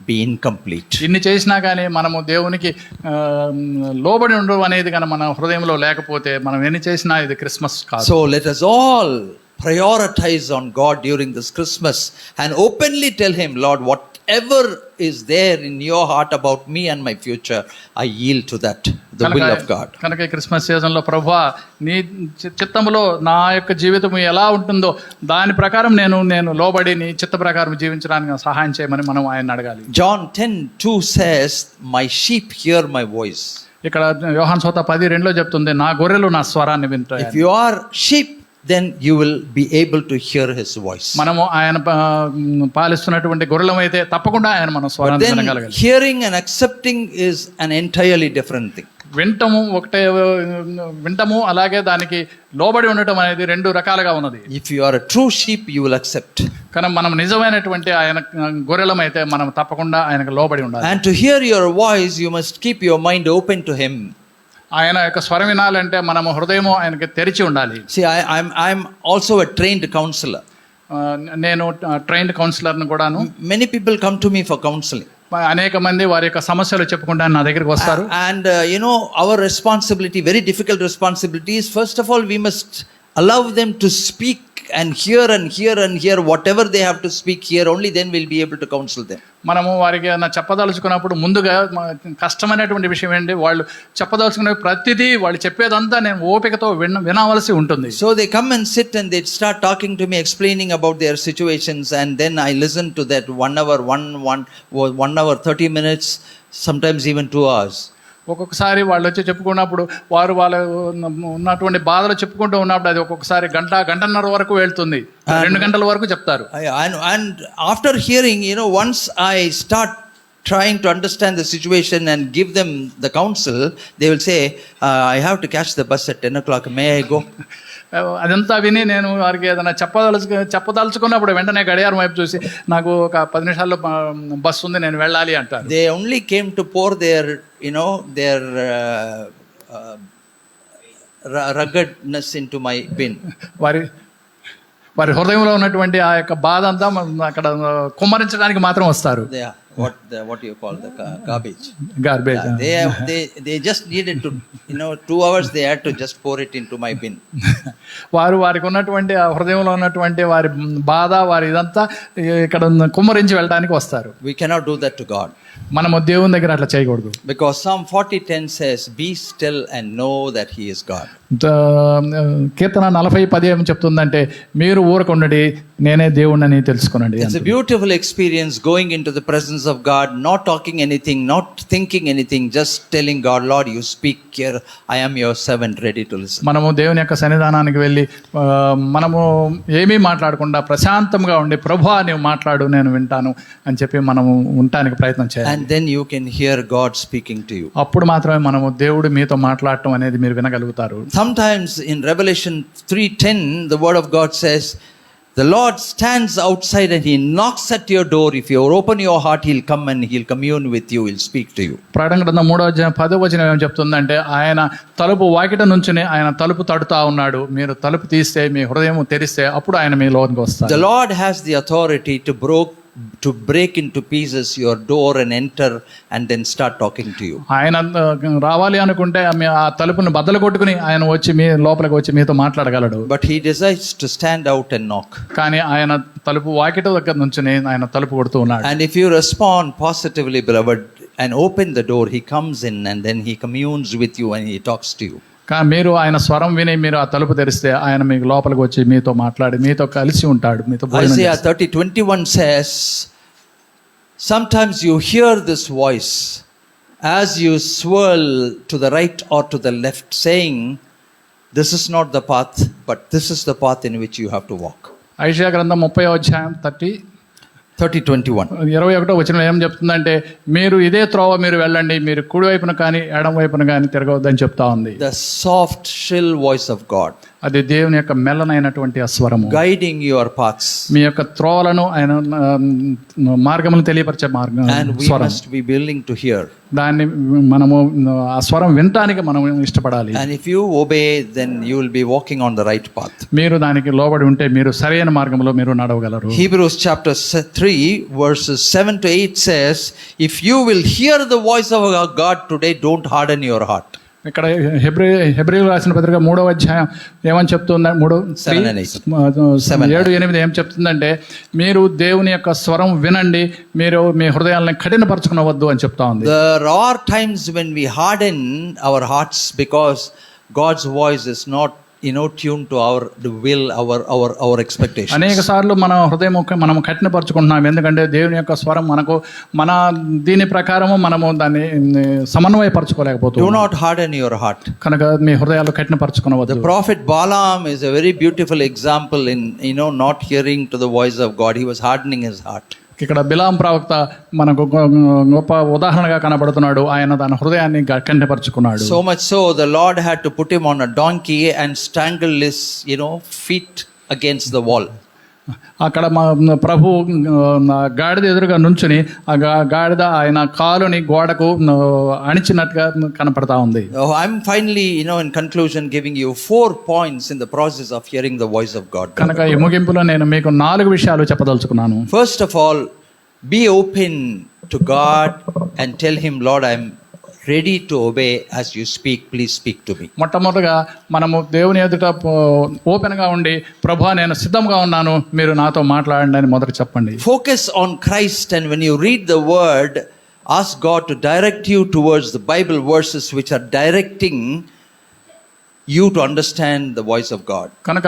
be incomplete. ఇన్ని చేసినా కానీ మనము దేవునికి లోబడి ఉండడం అనేది కానీ మన హృదయంలో లేకపోతే మనం ఎన్ని చేసినా ఇది క్రిస్మస్ కాదు. So let us all prioritize on God during this Christmas and openly tell him, Lord, whatever is there in your heart about me and my future, I yield to that, the will of God. కనుక ఈ Christmas సీజన్లో ప్రభువా నీ చిత్తంలో నా యొక్క జీవితం ఎలా ఉంటుందో దాని ప్రకారం నేను లోబడి నీ చిత్త ప్రకారం జీవించడానికి సహాయం చేయమని మనం ఆయన అడగాలి. John 10:2 says, my sheep hear my voice. ఇక్కడ యోహాను సువార్త 10:2 చెప్తుంది, నా గొర్రెలు నా స్వరాన్ని వింటాయి. If you are sheep, then you will be able to hear his voice. మనము ఆయన పాలిస్తున్నటువంటి గొర్రెలం అయితే తప్పకుండా ఆయన మన స్వరాన్ని వినగలగాలి. Hearing and accepting is an entirely different thing. వింటము అలాగే దానికి లోబడి ఉండటం అనేది రెండు రకాలుగా ఉన్నది. If you are a true sheep, you will accept. కానీ మనం నిజమైనటువంటి ఆయన గొర్రెలం అయితే మనం తప్పకుండా ఆయనకు లోబడి ఉండాలి. And to hear your voice, you must keep your mind open to him. ఆయన యొక్క స్వరం వినాలంటే మనము హృదయము ఆయనకి తెరిచి ఉండాలి. See, I'm also a trained counselor. నేను ట్రైన్డ్ కౌన్సిలర్ని కూడాను. Many people come to me for counseling. అనేక మంది వారి యొక్క సమస్యలు చెప్పుకుంటా నా దగ్గరికి వస్తారు. And our responsibility, very difficult responsibility, is first of all we must allow them to speak and hear whatever they have to speak here. Only then we'll be able to counsel them. మనము వారికి చెప్పదలుచుకున్నప్పుడు ముందుగా కష్టమైనటువంటి విషయం ఏంటి, వాళ్ళు చెప్పదలుచుకునే ప్రతిదీ వాళ్ళు చెప్పేదంతా నేను ఓపికతో వినవలసి ఉంటుంది. So they come and sit and they start talking to me, explaining about their situations, and then I listen to that 1 hour 30 minutes, sometimes even 2 hours. ఒక్కొక్కసారి వాళ్ళు వచ్చి చెప్పుకున్నప్పుడు వారు వాళ్ళ ఉన్నటువంటి బాధలు చెప్పుకుంటూ ఉన్నప్పుడు అది ఒక్కొక్కసారి గంటన్నర వరకు వెళ్తుంది, 2 గంటల వరకు చెప్తారు. And after hearing, once I start trying to understand the situation and give them the counsel, they will say, I have to catch the bus at 10 o'clock, may I go? అదంతా విని నేను వారికి ఏదైనా చెప్పదలుచుకున్నప్పుడు వెంటనే గడియారం వైపు చూసి నాకు ఒక 10 నిమిషాల్లో బస్సు ఉంది, నేను వెళ్ళాలి అంటారు. They only came to pour their ruggedness into my bin. వారి హృదయంలో ఉన్నటువంటి ఆ యొక్క బాధ అంతా అక్కడ కుమ్మరించడానికి మాత్రం వస్తారు. What do you call the garbage? Garbage. They just needed to 2 hours they had to just pour it into my bin. వారికి ఉన్నటువంటి ఆ హృదయంలో ఉన్నటువంటి వారి బాధ వారి ఇదంతా ఇక్కడ కుమ్మరించి వెళ్ళడానికి వస్తారు. We cannot do that to God. మనము దేవుని దగ్గర అట్లా చేయకూడదు. Because Psalm 40:10 says, be still and know that he is God. కీర్తన 40:10 ఏం చెప్తుందంటే, మీరు ఊరకుండండి నేనే దేవుణ్ణని తెలుసుకునండి. It's a beautiful experience going into the presence of God, not talking anything, not thinking anything, just telling God, Lord, you speak here, I am your servant ready to listen. మనము దేవుని యొక్క సన్నిధానానికి వెళ్ళి మనము ఏమీ మాట్లాడకుండా ప్రశాంతంగా ఉండి, ప్రభువా నీవు మాట్లాడు నేను వింటాను అని చెప్పి మనము ఉండటానికి ప్రయత్నం చేయాలి. And then you can hear God speaking to you. అప్పుడు మాత్రమే మనము దేవుడు మీతో మాట్లాడటం అనేది మీరు వినగలుగుతారు. Sometimes in Revelation 3:10 the word of God says, the Lord stands outside and he knocks at your door. If you open your heart, he'll come and he'll commune with you, he'll speak to you. ప్రకటన గ్రంథం 3:10 ఏం చెప్తుందంటే, ఆయన తలుపు వాకిట నుంచుని ఆయన తలుపు తడుతా ఉన్నాడు, మీరు తలుపు తీస్తే మీ హృదయం తెరిస్తే అప్పుడు ఆయన మీ లోనికి వస్తారు. The Lord has the authority to break into pieces your door and enter and then start talking to you. ఆయన రావాలి అనుకుంటే ఆ తలుపును బద్దలు కొట్టుకుని ఆయన వచ్చి మీ లోపలికి వచ్చి మీతో మాట్లాడగలడు. But he decides to stand out and knock. కానీ ఆయన తలుపు వాకిట దగ్గర నుంచి ఆయన తలుపు కొడుతూ ఉన్నాడు. And if you respond positively, beloved, and open the door, he comes in and then he communes with you and he talks to you. మీరు ఆయన స్వరం విని మీరు ఆ తలుపు తెరిస్తే ఆయన మీకు లోపలికి వచ్చి మీతో మాట్లాడి మీతో కలిసి ఉంటాడు, మీతో భోజనం చేస్తాడు. Isaiah 30:21 says, sometimes you hear this voice as you swirl to the right or to the left, saying, this is not the path, but this is the path in which you have to walk. ఐషయా గ్రంథం 30:21 ఏం చెప్తుందంటే, మీరు ఇదే త్రోవ మీరు వెళ్ళండి, మీరు కుడి వైపున కానీ ఎడం వైపున కానీ తిరగవద్దని చెప్తా ఉంది. The soft shrill voice of God. అది దేవుని యొక్క మెల్లనైనటువంటి ఆ స్వరము, guiding your paths. మీ యొక్క త్రోవలను ఆయన మార్గములను తెలియపరిచే మార్గం And we స్వరం. must be willing to hear. దాన్ని మనము ఆ స్వరం వినటానికి మనం ఇష్టపడాలి. And if you obey, then you will be walking on the right path. మీరు దానికి లోబడి ఉంటే మీరు సరైన మార్గంలో మీరు నడవగలరు. Hebrews chapter 3 verses 7 to 8 says, if you will hear the voice of our God today, don't harden your heart. ఇక్కడ హెబ్రీయులకు రాసిన పత్రిక 3వ అధ్యాయం ఏమని చెప్తుందా? 7 and 8. 7-8 ఏం చెప్తుందంటే, మీరు దేవుని యొక్క స్వరం వినండి, మీరు మీ హృదయాలను కఠినపరచుకునవద్దు అని చెప్తా ఉంది. There are times when we harden our hearts because God's voice is not tuned to our will, our expectations. అనేక సార్లు మన హృదయం మనం కఠినపరచుకుంటున్నాం, ఎందుకంటే దేవుని యొక్క స్వరం మనకు మన దీని ప్రకారము మనము దాన్ని సమన్వయపరచుకోలేకపోతున్నాం. Do not harden your heart. కనుక మీ హృదయాలు కఠినపరచుకునవద్దు. The prophet Balaam is a very beautiful example in not hearing to the voice of God. He was hardening his heart. ఇక్కడ బిలాం ప్రవక్త మనకు గొప్ప ఉదాహరణగా కనబడుతున్నాడు. ఆయన తన హృదయాన్ని కఠినపరచుకున్నాడు. So much so, the Lord had to put him on a donkey and strangle his feet against the wall. అక్కడ ప్రభు గాడిద ఎదురుగా నుంచుని ఆ గాడిద ఆయన కాలుని గోడకు అణిచినట్టుగా కనపడతా ఉంది. I'm finally in conclusion giving you 4 points in the process of hearing the voice of God. కనుక ఈ ముగింపులో నేను మీకు 4 విషయాలు చెప్పదలుచుకున్నాను. First of all, be open to God and tell him, Lord, I'm ready to obey as you speak. Please speak to me. మొట్టమొదటిగా మనము దేవుని ఎదుట ఓపెన్గా ఉండి, ప్రభువా నేను సిద్ధంగా ఉన్నాను, మీరు నాతో మాట్లాడండి అని మొదట చెప్పండి. Focus on Christ, and when you read the word, ask God to direct you towards the Bible verses which are directing you to understand the voice of God. కనుక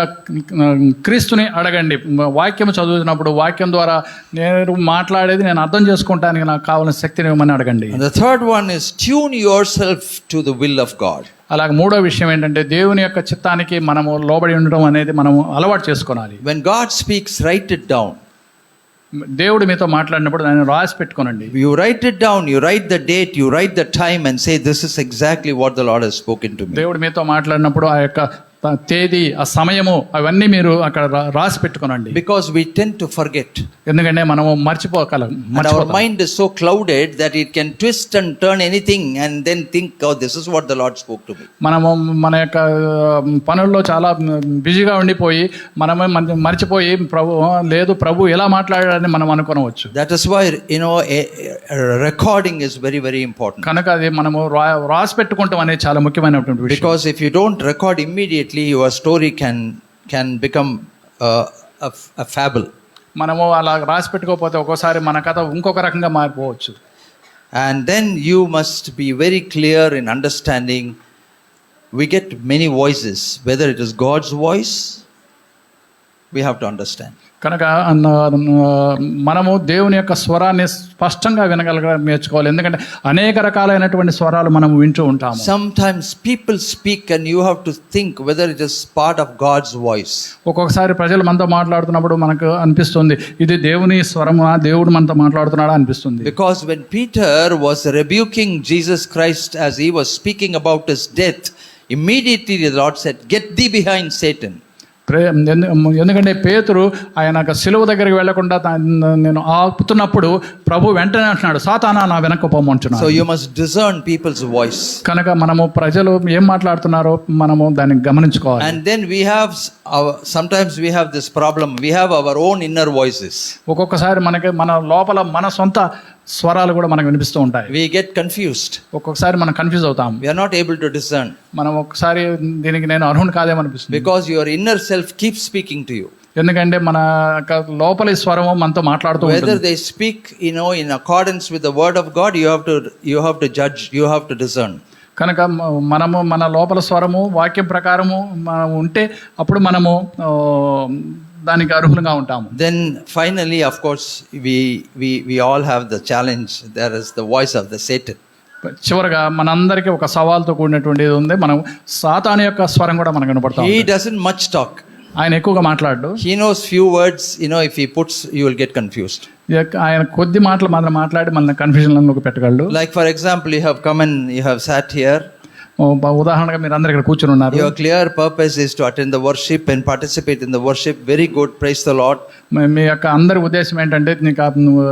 క్రీస్తుని అడగండి. వాక్యం చదువుతున్నప్పుడు వాక్యం ద్వారా నేను మాట్లాడేది నేను అర్థం చేసుకుంటానికి నాకు కావాల్సిన శక్తిని ఇవ్వమని అడగండి. And the third one is tune yourself to the will of God. అలాగే 3వ విషయం ఏంటంటే, దేవుని యొక్క చిత్తానికి మనము లోబడి ఉండడం అనేది మనము అలవాటు చేసుకోవాలి. When God speaks, write it down. దేవుడు మీతో మాట్లాడినప్పుడు దాన్ని రాసి పెట్టుకోనండి. You write it down, you write the date, you write the time and say, this is exactly what the Lord has spoken to me. దేవుడు మీతో మాట్లాడినప్పుడు ఆ యొక్క తేదీ, ఆ సమయము అవన్నీ మీరు అక్కడ రాసి పెట్టుకోనండి. Because we tend to forget. ఎందుకంటే మనము మర్చిపోగలం. And our mind is so clouded that it can twist and turn anything and then think, oh, this is what the Lord spoke to me. మనము మన యొక్క పనుల్లో చాలా బిజీగా ఉండిపోయి మనమే మర్చిపోయి ప్రభు ఎలా మాట్లాడాడని మనం అనుకోవచ్చు. That is why recording is very, very important. కనుక అది మనము రాసి పెట్టుకుంటాం అనేది చాలా ముఖ్యమైనటువంటి విషయం. Because if you don't record immediately, your story can become a fable. మనము అలా రాసి పెట్టుకోకపోతే ఒక్కోసారి మన కథ ఇంకొక రకంగా మారిపోవచ్చు. And then you must be very clear in understanding. We get many voices, whether it is God's voice, we have to understand. కనుక మనము దేవుని యొక్క స్వరాన్ని స్పష్టంగా నేర్చుకోవాలి. ఎందుకంటే అనేక రకాలైనటువంటి స్వరాలు మనం వింటూ ఉంటాము. Sometimes people speak and you have to think whether it is part of God's voice. ఒక్కొక్కసారి ప్రజలు మనతో మాట్లాడుతున్నప్పుడు మనకు అనిపిస్తుంది, ఇది దేవుని స్వరమా, దేవుడు మనతో మాట్లాడుతున్నాడా అనిపిస్తుంది. Because when Peter was rebuking Jesus Christ as he was speaking about his death, immediately the Lord said, get thee behind Satan. ఎందుకంటే పేతురు ఆయన సిలువ దగ్గరికి వెళ్లకుండా నేను ఆపుతున్నప్పుడు ప్రభు వెంటనే అంటున్నాడు, సాతానా నా వెనక పొమ్మంటున్నాడు. So you must discern people's voice. కనుక మనము ప్రజలు ఏం మాట్లాడుతున్నారో మనము దాన్ని గమనించుకోవాలి. And then we have sometimes we have this problem, we have our own inner voices. ఒక్కొక్కసారి మనకి మన లోపల మన సొంత స్వరాలు కూడా మనకు వినిపిస్తూ ఉంటాయి. We get confused. ఒక్కొక్కసారి మనం కన్ఫ్యూజ్ అవుతాం. We are not able to discern. మనం ఒక్కసారి దీనికి నేను అర్హుని కాదేమనిపిస్తుంది. Because your inner self keeps speaking to you. ఎందుకంటే మన లోపలి స్వరము మనతో మాట్లాడుతూ ఉంటుంది. Whether they speak in accordance with the word of God, you have to judge, you have to discern. కనుక మనము మన లోపల స్వరము వాక్యం ప్రకారము మనం ఉంటే అప్పుడు మనము దానికి అర్హులుగా ఉంటాము. Then finally, of course, we all have the challenge. There is the voice of the Satan. చివరగా మనందరికీ ఒక సవాల్తో కూడినటువంటిది ఉంది. మనం సాతాను యొక్క స్వరం కూడా మనకు వినపడతాం. He doesn't much talk. ఆయన ఎక్కువగా మాట్లాడు. He knows few words. If he puts, you will get confused. ఆయన కొద్ది మాటలు మాత్రం మాట్లాడి మన కన్ఫ్యూజన్లోకి పెట్టగలడు. Like for example, you have come and you have sat here. ఉదాహరణగా మీరు అందరు ఇక్కడ కూర్చుని ఉన్నారు. Your clear purpose is to attend the worship and participate in the worship. Very good. Praise the Lord. మీ యొక్క అందరి ఉద్దేశం ఏంటంటే నువ్వు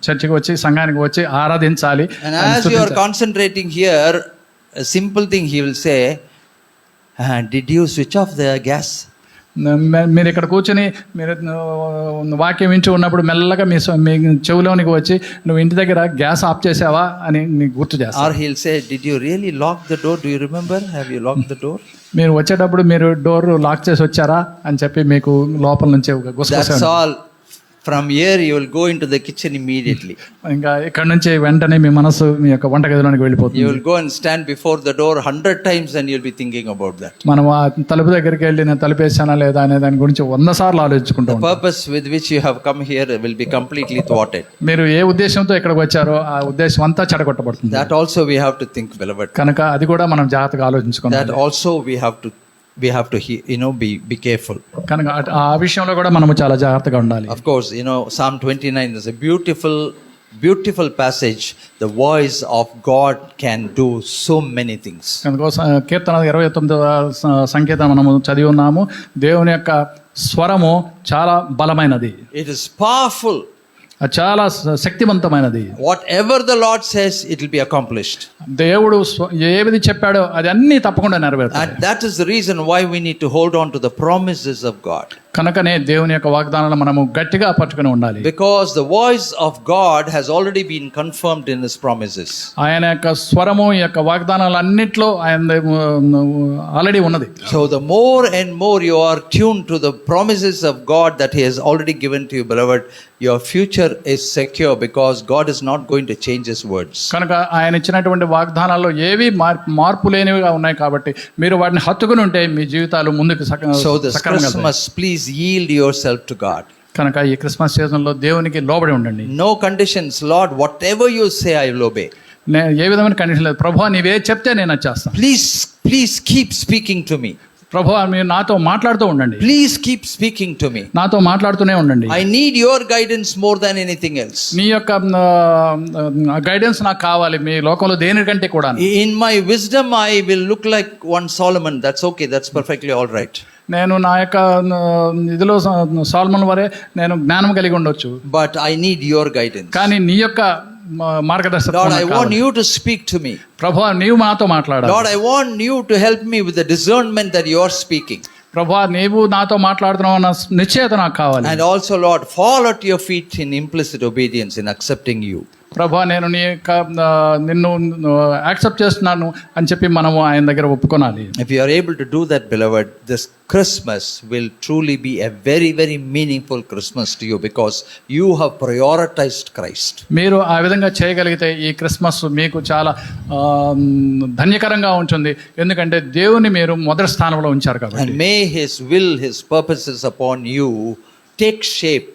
చర్చికి వచ్చి సంఘానికి వచ్చి ఆరాధించాలి. And as you are concentrating here, a simple thing he will say, did you switch off the gas? మీరు ఇక్కడ కూర్చొని మీరు వాక్యం వింటూ ఉన్నప్పుడు మెల్లగా మీ చెవులోనికి వచ్చి నువ్వు ఇంటి దగ్గర గ్యాస్ ఆఫ్ చేసావా అని నీకు గుర్తు చేస్తా. Or he'll say, did you really lock the door? Do you remember? Have you locked the door? మీరు వచ్చేటప్పుడు మీరు డోర్ లాక్ చేసి వచ్చారా అని చెప్పి మీకు లోపల నుంచి That's all. From here you will go into the kitchen immediately. ఇంకా ఇక్కడ నుంచి వెంటనే మీ మనసు మీ యొక్క వంటగదిలోనికి వెళ్ళిపోతుంది. You will go and stand before the door 100 times and you'll be thinking about that. మనం ఆ తలుపు దగ్గరికి వెళ్ళి నేను తలుపేసానా లేదా అనే దాని గురించి 100 సార్లు ఆలోచించుకుంటాం. The purpose with which you have come here will be completely thwarted. మీరు ఏ ఉద్దేశంతో ఇక్కడికి వచ్చారో ఆ ఉద్దేశం అంతా చెడగొట్టబడుతుంది. That also we have to think, beloved. కనుక అది కూడా మనం జాగ్రత్తగా ఆలోచించుకోవాలి. That also we have to be careful. కనుక ఆ విషయంలో కూడా మనము చాలా జాగ్రత్తగా ఉండాలి. Of course, Psalm 29 is a beautiful passage. The voice of God can do so many things. కనుక కీర్తన 29వ సంకీర్తన మనము చదివి ఉన్నాము. దేవుని యొక్క స్వరము చాలా బలమైనది. It is powerful. చాలా శక్తివంతమైనది. Whatever the Lord says, it will be accomplished. దేవుడు ఏది చెప్పాడో అది అన్ని తప్పకుండా నెరవేరుతాయి. And that is the reason why we need to hold on to the promises of God. కనుకనే దేవుని యొక్క వాగ్దానాలను మనము గట్టిగా పట్టుకుని ఉండాలి. Because the voice of God has already been confirmed in his promises. ఆయన యొక్క స్వరము ఈ యొక్క వాగ్దానాలన్నిట్లో ఆయన ఆల్రెడీ ఉన్నది. So the more and more you are tuned to the promises of God that he has already given to you, beloved, your future is secure because God is not going to change his words. కనుక ఆయన ఇచ్చినటువంటి వాగ్దానాల్లో ఏవి మార్పు లేనివిగా ఉన్నాయి కాబట్టి మీరు వాటిని హత్తుకుని ఉంటే మీ జీవితాలు ముందుకు So this Christmas, please yield yourself to God. కనుక ఈ క్రిస్మస్ సీజన్లో దేవునికి లోబడి ఉండండి. No conditions. Lord, whatever you say I will obey. ఏ విధమైన కండిషన్ లేదు. ప్రభువా నీవే చెప్తే నేను చేస్తాను. Please keep speaking to me. ప్రభువా మీరు నాతో మాట్లాడుతూ ఉండండి. Please keep speaking to me. నాతో మాట్లాడుతూనే ఉండండి. I need your guidance more than anything else. నీ యొక్క గైడెన్స్ నాకు కావాలి మీ లోకంలో దేనికంటే కూడా. In my wisdom I will look like one Solomon. That's okay. That's perfectly all right. నేను నా యొక్క ఇదిలో సాల్మన్ వరే నేను జ్ఞానం కలిగి ఉండొచ్చు. But I need your guidance. కానీ నీ యొక్క మార్గదర్శకత్వం Lord, I want you to speak to me. ప్రభువా నీవు నాతో మాట్లాడాలి. Lord, I want you to help me with the discernment that you are speaking. ప్రభువా నీవు నాతో మాట్లాడుతున్నావు అన్న నిశ్చయత నాకు కావాలి. And also, Lord, fall at your feet in implicit obedience in accepting you. ప్రభువా నేను నీ యొక్క నిన్ను యాక్సెప్ట్ చేస్తున్నాను అని చెప్పి మనము ఆయన దగ్గర ఒప్పుకోనాలి. If you are able to do that, beloved, this Christmas will truly be a very, very meaningful Christmas to you because you have prioritized Christ. మీరు ఆ విధంగా చేయగలిగితే ఈ క్రిస్మస్ మీకు చాలా ధన్యకరంగా ఉంటుంది. ఎందుకంటే దేవుని మీరు మొదటి స్థానంలో ఉంచారు కాబట్టి. And may his will, his purposes upon you take shape.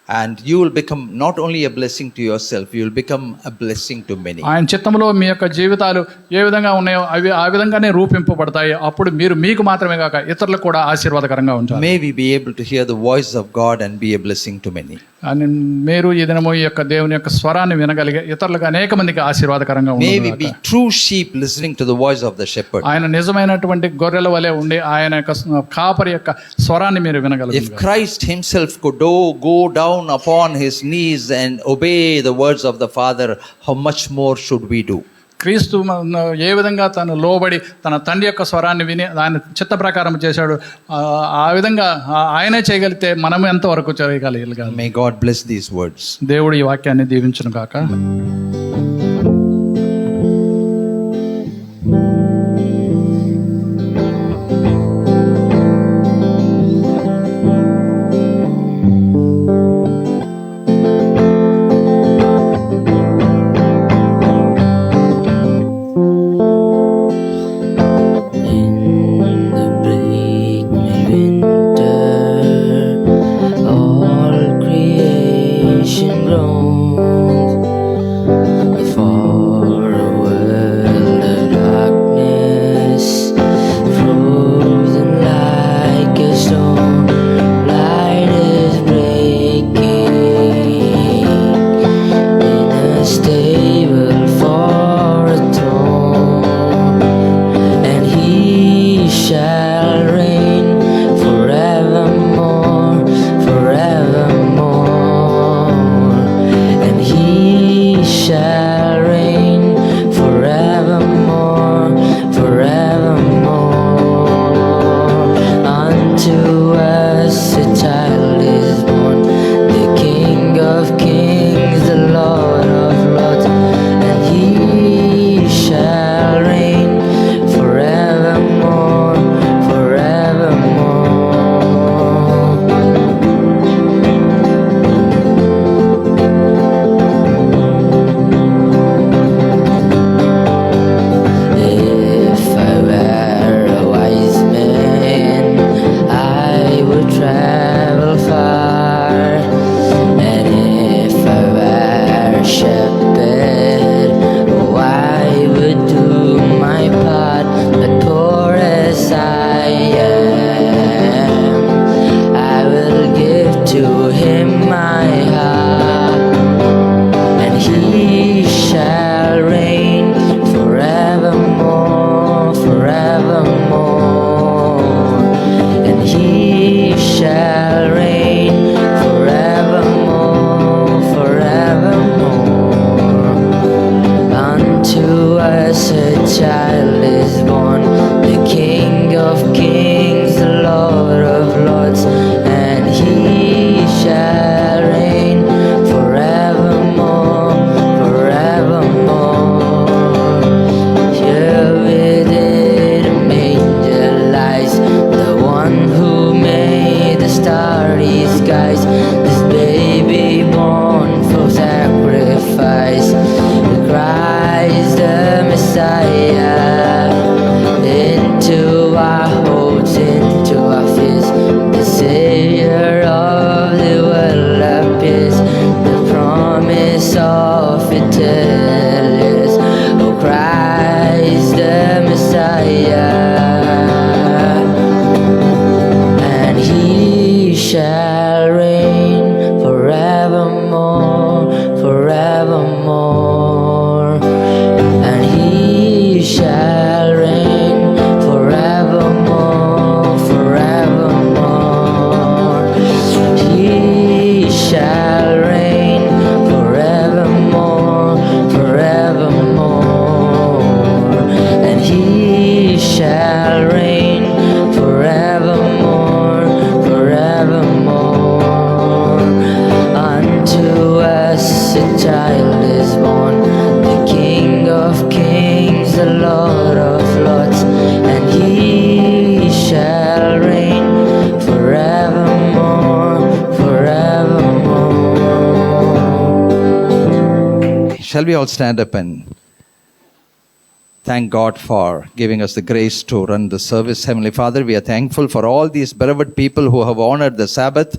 And you will become not only a blessing to yourself, you will become a blessing to many. ఆయన చిత్తంలో మీ యొక్క జీవితాలు ఏ విధంగా ఉన్నాయో అవి ఆ విధంగానే రూపింపబడతాయి. అప్పుడు మీరు మీకు మాత్రమే కాక ఇతరులకు కూడా ఆశీర్వాదకరంగా ఉంటారు. May we be able to hear the voice of God and be a blessing to many. అని మీరు ఈ దినము ఈ యొక్క దేవుని యొక్క స్వరాన్ని వినగలిగే ఇతరులకు అనేక మందికి ఆశీర్వాదకరంగా May we be true sheep listening to the voice of the shepherd. ఆయన నిజమైనటువంటి గొర్రెల వలె ఉండి ఆయన యొక్క కాపరి యొక్క స్వరాన్ని మీరు వినగలరు. If Christ himself could go down upon his knees and obey the words of the Father, how much more should we do? క్రీస్తు ఏ విధంగా తను లోబడి తన తండ్రి యొక్క స్వరాన్ని విని ఆయన చిత్త ప్రకారం చేశాడు, ఆ విధంగా ఆయనే చేయగలిగితే మనం ఎంతవరకు చేయగలిగాలి. May God bless these words. దేవుడు ఈ వాక్యాన్ని దీవించును గాక. Unto us a child is born, the King of kings, the Lord of lords, and he shall reign forevermore, forevermore. If I were a wise man, I would travel far. And if I were a shepherd, oh, I would do my part. But poor as I am, I will give to him my heart, and he shall reign forevermore, forevermore. And he shall reign forevermore, forevermore. Unto us a child is born, the King of kings, the Lord of lords, and he shall reign forevermore, forevermore. Here within a manger lies the one who made the starry skies, this baby born for sacrifice, Christ the Messiah. Into our hopes, into our fears, the Savior of the world appears, the promise of eternal years, oh Christ the Messiah. And he shall reign forevermore, forevermore. And he shall reign forevermore, forevermore. He shall reign forevermore, forevermore. And he shall reign forevermore, forevermore. Unto us a child is born, the King of kings, the Lord of lords, and he shall reign forevermore, forevermore. Shall we all stand up and thank God for giving us the grace to run the service? Heavenly Father, we are thankful for all these beloved people who have honored the Sabbath,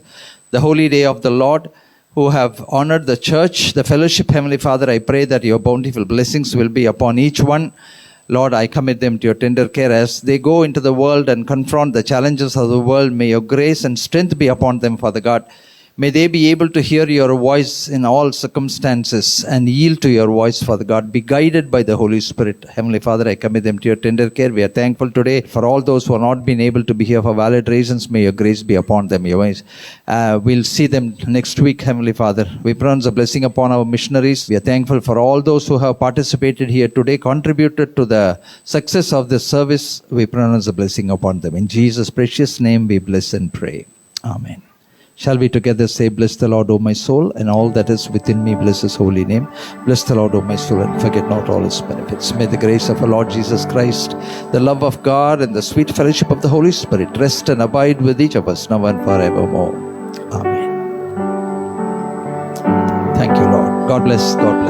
the holy day of the Lord, who have honored the church, the fellowship. Heavenly Father, I pray that your bountiful blessings will be upon each one. Lord, I commit them to your tender care as they go into the world and confront the challenges of the world. May your grace and strength be upon them, Father God. May they be able to hear your voice in all circumstances and yield to your voice, Father God. Be guided by the Holy Spirit. Heavenly Father, I commit them to your tender care. We are thankful today for all those who have not been able to be here for valid reasons. May your grace be upon them. We'll see them next week, Heavenly Father. We pronounce a blessing upon our missionaries. We are thankful for all those who have participated here today, contributed to the success of this service. We pronounce a blessing upon them. In Jesus' precious name we bless and pray. Amen. Shall we together say, bless the Lord, O my soul, and all that is within me, bless his holy name. Bless the Lord, O my soul, and forget not all his benefits. May the grace of our Lord Jesus Christ, the love of God, and the sweet fellowship of the Holy Spirit rest and abide with each of us now and forevermore. Amen. Thank you, Lord. God bless. God bless.